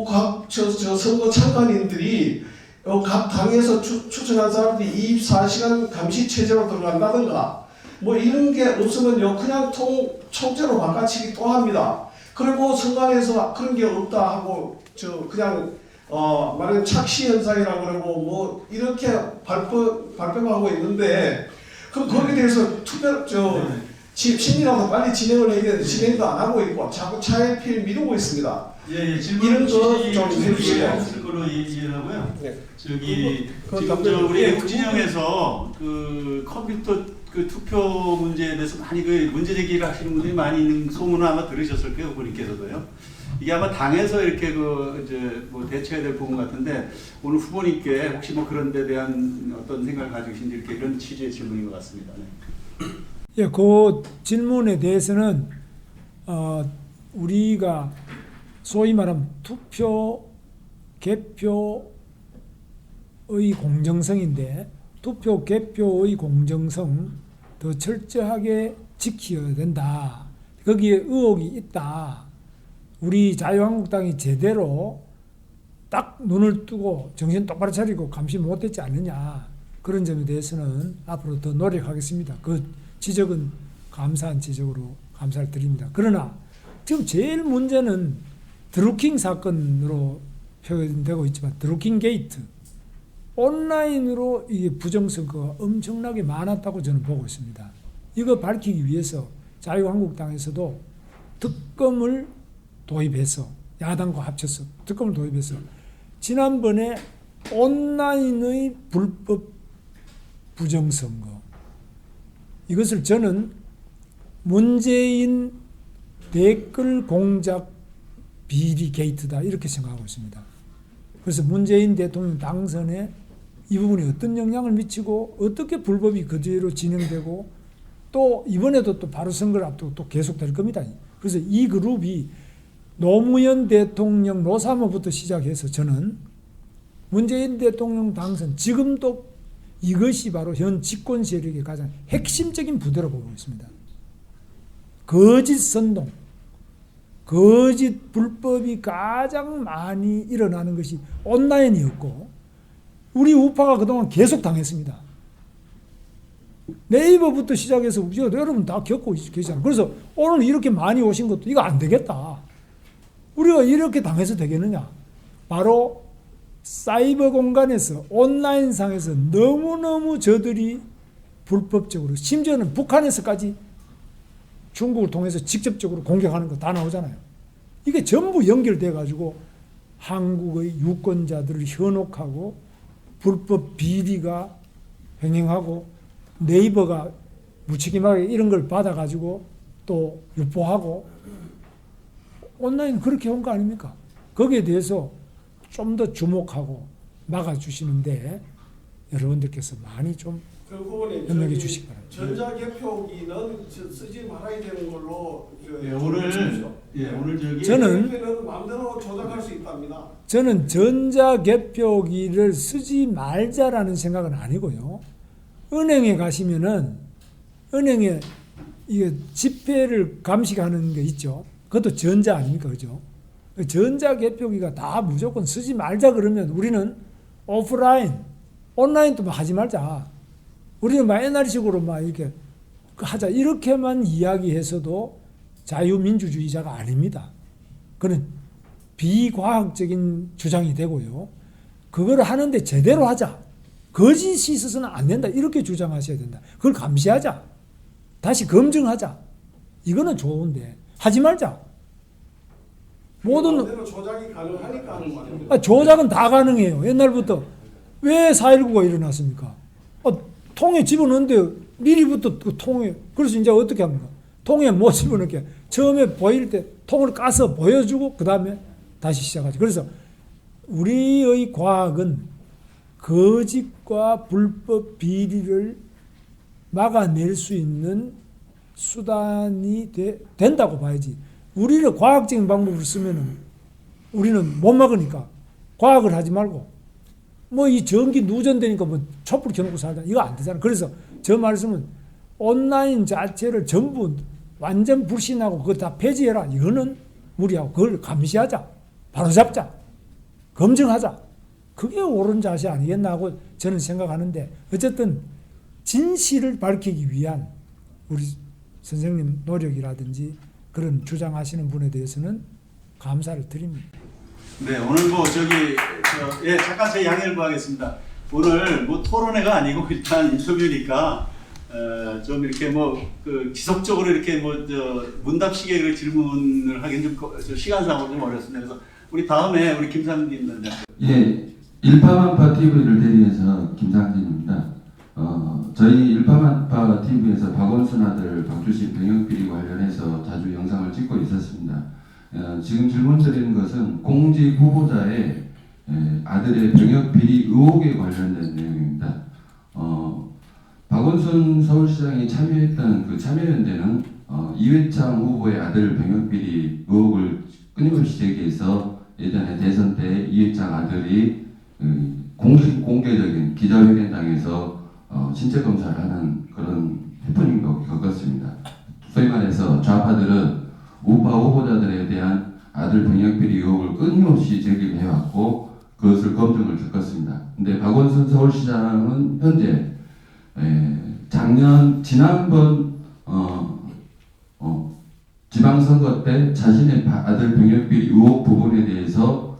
각 선거 참관인들이 각 당에서 추천한 사람들이 24시간 감시 체제로 들어간다든가 뭐 이런 게 없으면요 그냥 총재로 바꿔치기 또 합니다. 그리고 선관위에서 그런 게 없다 하고 그냥 말하자면 착시 현상이라고 그러고 뭐 이렇게 발표하고 있는데 그럼 거기에 대해서 심리라도 빨리 진행을 해야 되는데 진행도 안 하고 있고 자꾸 차일피일 미루고 있습니다. 예, 이런 질문 거좀 해주세요. 없을 거로 이해하고요. 네. 저기 그거 지금 답변 우리 그 애국진영에서 그 컴퓨터 그 투표 문제에 대해서 많이 그 문제 제기를 하시는 분들이 많이 있는 소문을 아마 들으셨을 거예요, 후보님께서도요. 이게 아마 당에서 이렇게 그 이제 뭐 대처해야 될 부분 같은데 오늘 후보님께 혹시 뭐 그런 데 대한 어떤 생각을 가지고 계신지 이렇게 이런 취지의 질문인 것 같습니다. 네. 예, 그 질문에 대해서는 우리가 소위 말하면 투표 개표의 공정성인데 투표 개표의 공정성 더 철저하게 지켜야 된다. 거기에 의혹이 있다. 우리 자유한국당이 제대로 딱 눈을 뜨고 정신 똑바로 차리고 감시 못했지 않느냐. 그런 점에 대해서는 앞으로 더 노력하겠습니다. 그 지적은 감사한 지적으로 감사를 드립니다. 그러나 지금 제일 문제는 드루킹 사건으로 표현되고 있지만 드루킹 게이트 온라인으로 이게 부정선거가 엄청나게 많았다고 저는 보고 있습니다. 이거 밝히기 위해서 자유한국당에서도 특검을 도입해서 야당과 합쳐서 특검을 도입해서 지난번에 온라인의 불법 부정선거 이것을 저는 문재인 댓글 공작 비리 게이트다 이렇게 생각하고 있습니다. 그래서 문재인 대통령 당선에 이 부분이 어떤 영향을 미치고 어떻게 불법이 그대로 진행되고 또 이번에도 또 바로 선거를 앞두고 또 계속될 겁니다. 그래서 이 그룹이 노무현 대통령 노사모부터 시작해서 저는 문재인 대통령 당선 지금도 이것이 바로 현 집권 세력의 가장 핵심적인 부대로 보고 있습니다. 거짓 선동, 거짓 불법이 가장 많이 일어나는 것이 온라인이었고 우리 우파가 그동안 계속 당했습니다. 네이버부터 시작해서 여러분 다 겪고 계시잖아요. 그래서 오늘 이렇게 많이 오신 것도 이거 안 되겠다. 우리가 이렇게 당해서 되겠느냐. 바로 사이버 공간에서 온라인상에서 너무너무 저들이 불법적으로 심지어는 북한에서까지 중국을 통해서 직접적으로 공격하는 거 다 나오잖아요. 이게 전부 연결돼 가지고 한국의 유권자들을 현혹하고 불법 비리가 횡행하고 네이버가 무책임하게 이런 걸 받아가지고 또 유포하고 온라인 그렇게 온 거 아닙니까? 거기에 대해서 좀 더 주목하고 막아주시는데 여러분들께서 많이 좀 협력해 주시기 바랍니다. 전자개표기는 쓰지 말아야 되는 걸로 오늘 저기 저는 마음대로 조작할 수 있답니다. 저는 전자개표기를 쓰지 말자라는 생각은 아니고요. 은행에 가시면은 은행에 이게 지폐를 감식하는 게 있죠. 그것도 전자 아닙니까, 그죠? 전자개표기가 다 무조건 쓰지 말자 그러면 우리는 오프라인, 온라인도 막 하지 말자. 우리는 막 옛날식으로 막 이렇게 하자. 이렇게만 이야기해서도 자유민주주의자가 아닙니다. 그는 비과학적인 주장이 되고요. 그걸 하는데 제대로 하자. 거짓이 있어서는 안 된다. 이렇게 주장하셔야 된다. 그걸 감시하자. 다시 검증하자. 이거는 좋은데 하지 말자. 모든 조작이 가능하니까 하는 말입니다. 조작은 다 가능해요. 옛날부터 왜 4.19가 일어났습니까? 통에 집어넣는데 미리부터 그 통에 그래서 이제 어떻게 합니까? 통에 못 집어넣게 처음에 보일 때 통을 까서 보여주고 그 다음에 다시 시작하죠. 그래서 우리의 과학은 거짓과 불법 비리를 막아낼 수 있는 수단이 된다고 봐야지. 우리를 과학적인 방법을 쓰면은 우리는 못 막으니까 과학을 하지 말고 뭐 이 전기 누전되니까 뭐 촛불 켜놓고 살자 이거 안 되잖아. 그래서 저 말씀은 온라인 자체를 전부 완전 불신하고 그거 다 폐지해라. 이거는 무리하고 그걸 감시하자. 바로잡자. 검증하자. 그게 옳은 자세 아니겠나 하고 저는 생각하는데 어쨌든 진실을 밝히기 위한 우리 선생님 노력이라든지 그런 주장하시는 분에 대해서는 감사를 드립니다. 네, 오늘 뭐 잠깐 제 양해를 구하겠습니다. 오늘 뭐 토론회가 아니고 일단 인터뷰니까 좀 이렇게 그 지속적으로 이렇게 문답식의 질문을 하긴 좀 시간상으로 좀 어렵습니다. 그래서 우리 다음에 우리 김상진 원장. 예, 일파만파 TV를 대리해서 김상진입니다. 저희 일파만파 TV에서 박원순 아들 박주신 병역비리 관련해서 자주 영상을 찍고 있었습니다. 지금 질문드리는 것은 공직 후보자의 아들의 병역비리 의혹에 관련된 내용입니다. 박원순 서울시장이 참여했던 그 참여연대는 이회창 후보의 아들 병역비리 의혹을 끊임없이 제기해서 예전에 대선 때 이회창 아들이 공개적인 기자회견장에서 신체 검사를 하는 그런 해프닝을 겪었습니다. 소위 말해서 좌파들은 우파 후보자들에 대한 아들 병역비리 의혹을 끊임없이 제기를 해왔고 그것을 검증을 겪었습니다. 근데 박원순 서울시장은 현재 지난번 지방선거 때 자신의 아들 병역비리 의혹 부분에 대해서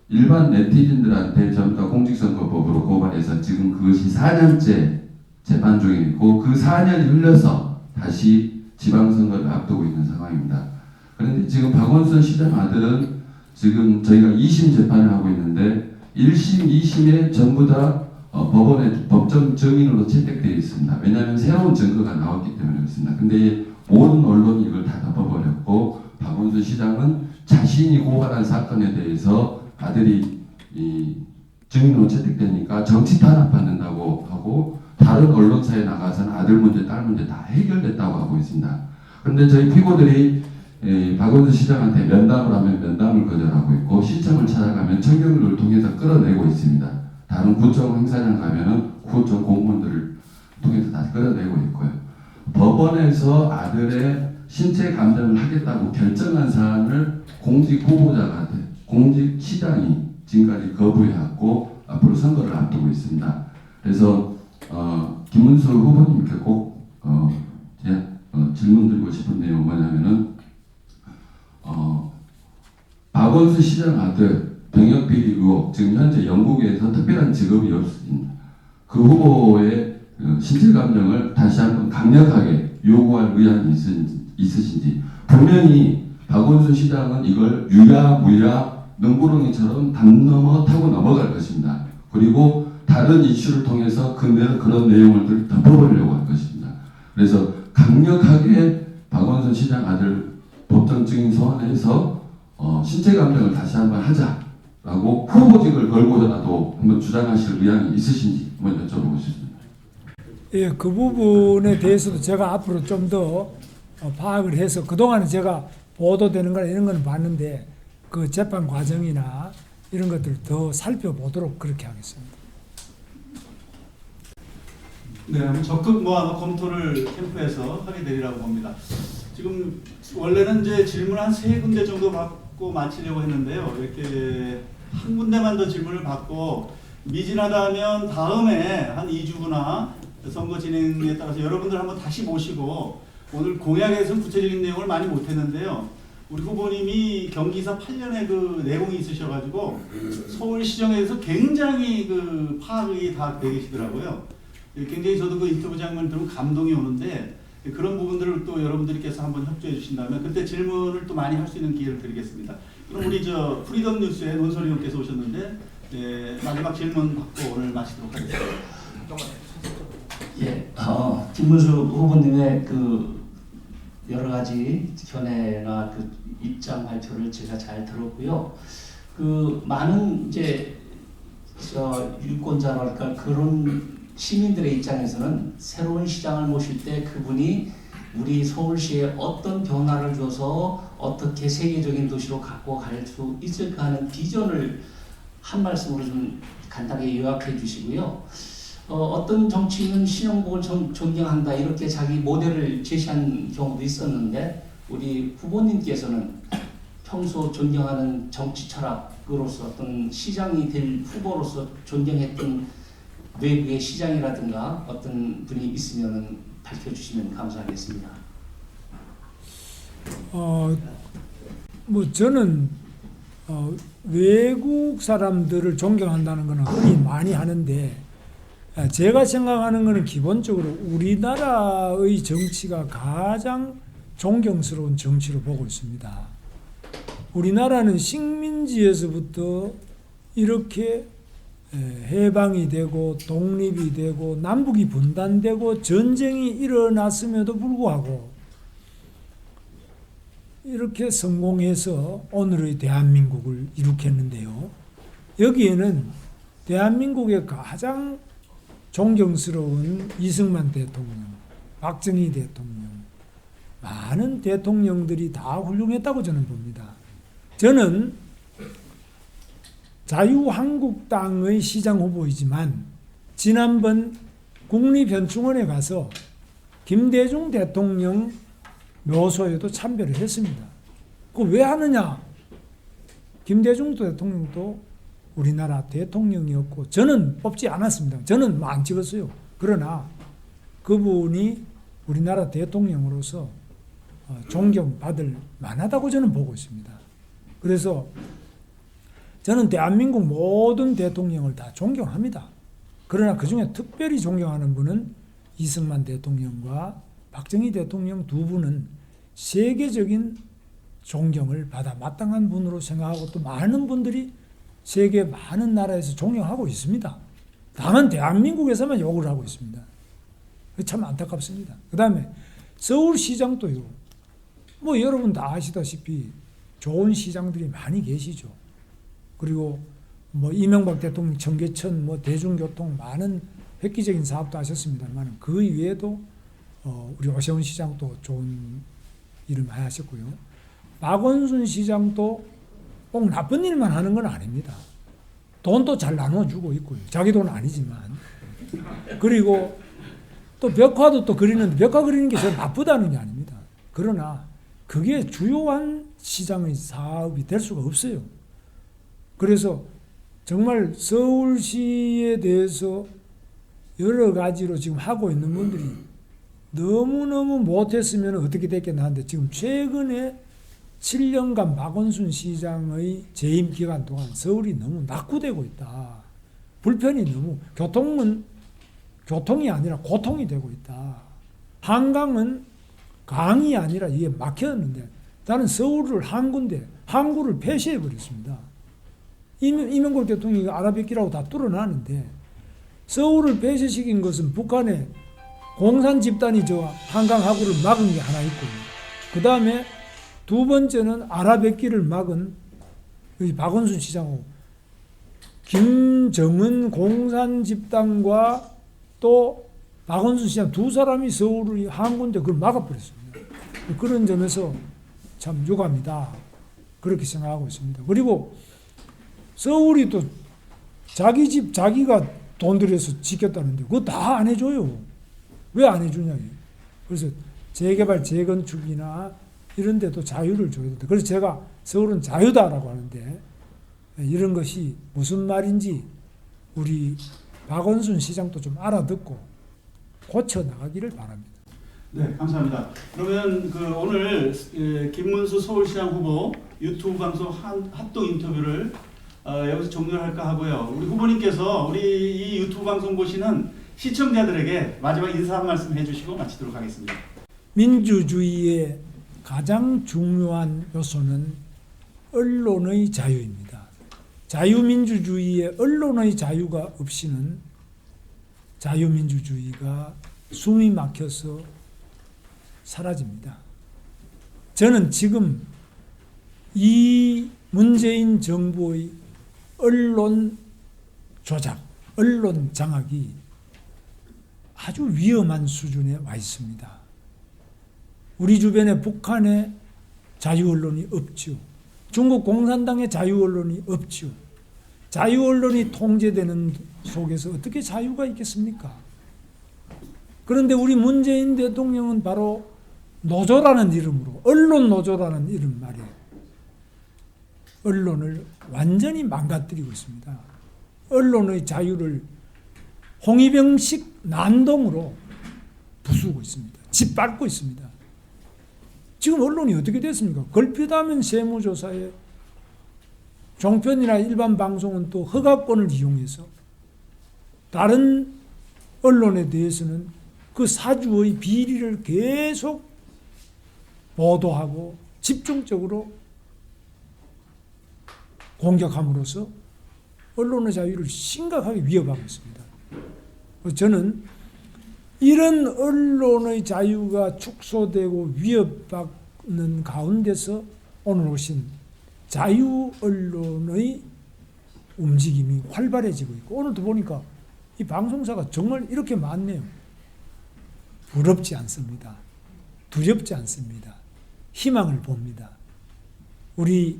일반 네티즌들한테 전부 다 공직선거법으로 고발해서 지금 그것이 4년째 재판 중에 있고 그 4년이 흘러서 다시 지방선거를 앞두고 있는 상황입니다. 그런데 지금 박원순 시장 아들은 지금 저희가 2심 재판을 하고 있는데 1심, 2심에 전부 다 법원의 법정 증인으로 채택되어 있습니다. 왜냐하면 새로운 증거가 나왔기 때문에 그렇습니다. 근데 모든 언론이 이걸 다 덮어버렸고 박원순 시장은 자신이 고발한 사건에 대해서 아들이 증인으로 채택되니까 정치 탄압받는다고 하고 다른 언론사에 나가서는 아들 문제, 딸 문제 다 해결됐다고 하고 있습니다. 그런데 저희 피고들이 박원순 시장한테 면담을 하면 면담을 거절하고 있고 시청을 찾아가면 청경률을 통해서 끌어내고 있습니다. 다른 구청 행사장 가면은 구청 공무원들을 통해서 다시 끌어내고 있고요. 법원에서 아들의 신체 감정을 하겠다고 결정한 사안을 공직 후보자가 공직 시장이 지금까지 거부해왔고 앞으로 선거를 앞두고 있습니다. 그래서 김문수 후보님께 꼭 질문 드리고 싶은 내용은 뭐냐면은 박원순 시장 아들 병역비리 의혹, 지금 현재 영국에서 특별한 직업이 없습니다. 그 후보의 신체 감정을 다시 한번 강력하게 요구할 의향이 있으신지 분명히 박원순 시장은 이걸 유야무야 능구렁이처럼 담 넘어 타고 넘어갈 것입니다. 그리고 다른 이슈를 통해서 그런 내용을 덮어버리려고 할 것입니다. 그래서 강력하게 박원순 시장 아들 법정 증인 소환해서 신체 감정을 다시 한번 하자라고 후보직을 걸고서라도 한번 주장하실 의향이 있으신지 한번 여쭤보고 싶습니다. 예, 그 부분에 대해서도 제가 앞으로 좀 더 파악을 해서 그동안은 제가 보도되는 거나 이런 거는 봤는데 그 재판 과정이나 이런 것들을 더 살펴보도록 그렇게 하겠습니다. 네, 한번 적극 검토를 캠프에서 하게 되리라고 봅니다. 지금 원래는 이제 질문 한 3군데 정도 받고 마치려고 했는데요. 이렇게 한 군데만 더 질문을 받고 미진하다면 다음에 한 2주 후나 선거 진행에 따라서 여러분들 한번 다시 모시고 오늘 공약에서 구체적인 내용을 많이 못했는데요. 우리 후보님이 경기사 8년의 그 내공이 있으셔가지고 서울시정에서 굉장히 그 파악이 다 되어 계시더라고요. 굉장히 저도 그 인터뷰 장면을 들으면 감동이 오는데 그런 부분들을 또 여러분들께서 한번 협조해 주신다면 그때 질문을 또 많이 할 수 있는 기회를 드리겠습니다. 그럼 우리 프리덤 뉴스의 논설위원께서 오셨는데 마지막 질문 받고 오늘 마치도록 하겠습니다. 예, 김문수 후보님의 그 여러 가지 견해나 그 입장 발표를 제가 잘 들었고요. 그 많은 이제 유권자랄까 그런 시민들의 입장에서는 새로운 시장을 모실 때 그분이 우리 서울시에 어떤 변화를 줘서 어떻게 세계적인 도시로 갖고 갈 수 있을까 하는 비전을 한 말씀으로 좀 간단하게 요약해 주시고요. 어떤 정치인은 신영복을 존경한다 이렇게 자기 모델을 제시한 경우도 있었는데 우리 후보님께서는 평소 존경하는 정치 철학으로서 어떤 시장이 될 후보로서 존경했던 외국의 시장이라든가 어떤 분이 있으면 밝혀주시면 감사하겠습니다. 저는 외국 사람들을 존경한다는 것은 흔히 많이 하는데 제가 생각하는 것은 기본적으로 우리나라의 정치가 가장 존경스러운 정치로 보고 있습니다. 우리나라는 식민지에서부터 이렇게 해방이 되고 독립이 되고 남북이 분단되고 전쟁이 일어났음에도 불구하고 이렇게 성공해서 오늘의 대한민국을 이룩했는데요. 여기에는 대한민국의 가장 존경스러운 이승만 대통령, 박정희 대통령, 많은 대통령들이 다 훌륭했다고 저는 봅니다. 저는 자유한국당의 시장 후보이지만 지난번 국립현충원에 가서 김대중 대통령 묘소에도 참배를 했습니다. 그거 왜 하느냐? 김대중 대통령도 우리나라 대통령이었고 저는 뽑지 않았습니다. 저는 안 찍었어요. 그러나 그분이 우리나라 대통령으로서 존경받을 만하다고 저는 보고 있습니다. 그래서 저는 대한민국 모든 대통령을 다 존경합니다. 그러나 그중에 특별히 존경하는 분은 이승만 대통령과 박정희 대통령 두 분은 세계적인 존경을 받아 마땅한 분으로 생각하고 또 많은 분들이 세계 많은 나라에서 존경하고 있습니다. 다만 대한민국에서만 욕을 하고 있습니다. 참 안타깝습니다. 그 다음에 서울시장도요. 뭐 여러분 다 아시다시피 좋은 시장들이 많이 계시죠. 그리고 뭐 이명박 대통령 청계천 뭐 대중교통 많은 획기적인 사업도 하셨습니다만 그 이외에도 우리 오세훈 시장도 좋은 일을 많이 하셨고요. 박원순 시장도 꼭 나쁜 일만 하는 건 아닙니다. 돈도 잘 나눠주고 있고요. 자기 돈은 아니지만. 그리고 또 벽화도 또 그리는데 벽화 그리는 게 저 나쁘다는 게 아닙니다. 그러나 그게 주요한 시장의 사업이 될 수가 없어요. 그래서 정말 서울시에 대해서 여러 가지로 지금 하고 있는 분들이 너무너무 못했으면 어떻게 됐겠나 하는데 지금 최근에 7년간 박원순 시장의 재임 기간 동안 서울이 너무 낙후되고 있다. 불편이 너무 교통이 아니라 고통이 되고 있다. 한강은 강이 아니라 이게 막혔는데 나는 서울을 항구를 폐쇄해 버렸습니다. 이명박 대통령이 아라뱃길하고 다 뚫어놨는데 서울을 폐쇄시킨 것은 북한의 공산 집단이 저 한강 하구를 막은 게 하나 있고 그 다음에 두 번째는 아라뱃길을 막은 박원순 시장하고 김정은 공산 집단과 또 박원순 시장 두 사람이 서울의 항구인데 그걸 막아버렸습니다. 그런 점에서 참 유감이다. 그렇게 생각하고 있습니다. 그리고 서울이 또 자기 집 자기가 돈 들여서 지켰다는데 그거 다 안 해줘요. 왜 안 해주냐. 그래서 재개발 재건축이나 이런 데도 자유를 줘야 된다. 그래서 제가 서울은 자유다라고 하는데 이런 것이 무슨 말인지 우리 박원순 시장도 좀 알아듣고 고쳐 나가기를 바랍니다. 네, 감사합니다. 그러면 오늘 김문수 서울시장 후보 유튜브 방송 합동 인터뷰를 여기서 종료를 할까 하고요. 우리 후보님께서 우리 이 유튜브 방송 보시는 시청자들에게 마지막 인사 한 말씀 해주시고 마치도록 하겠습니다. 민주주의의 가장 중요한 요소는 언론의 자유입니다. 자유민주주의의 언론의 자유가 없이는 자유민주주의가 숨이 막혀서 사라집니다. 저는 지금 이 문재인 정부의 언론 조작, 언론 장악이 아주 위험한 수준에 와 있습니다. 우리 주변에 북한의 자유 언론이 없죠. 중국 공산당의 자유 언론이 없죠. 자유 언론이 통제되는 속에서 어떻게 자유가 있겠습니까? 그런데 우리 문재인 대통령은 바로 노조라는 이름으로 언론 노조라는 이름 말에 언론을 완전히 망가뜨리고 있습니다. 언론의 자유를 홍위병식 난동으로 부수고 있습니다. 짓밟고 있습니다. 지금 언론이 어떻게 됐습니까? 걸핏하면 세무조사에 종편이나 일반 방송은 또 허가권을 이용해서 다른 언론에 대해서는 그 사주의 비리를 계속 보도하고 집중적으로 공격함으로써 언론의 자유를 심각하게 위협하고 있습니다. 저는 이런 언론의 자유가 축소되고 위협받는 가운데서 오늘 오신 자유 언론의 움직임이 활발해지고 있고, 오늘도 보니까 이 방송사가 정말 이렇게 많네요. 부럽지 않습니다. 두렵지 않습니다. 희망을 봅니다. 우리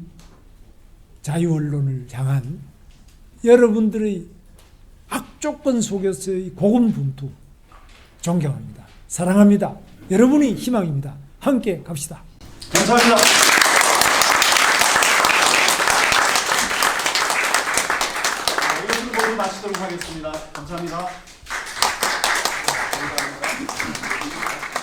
자유 언론을 향한 여러분들의 악조건 속에서의 고군분투 존경합니다. 사랑합니다. 여러분이 희망입니다. 함께 갑시다. 감사합니다. 이것을 모두 마치도록 하겠습니다. 감사합니다. 감사합니다.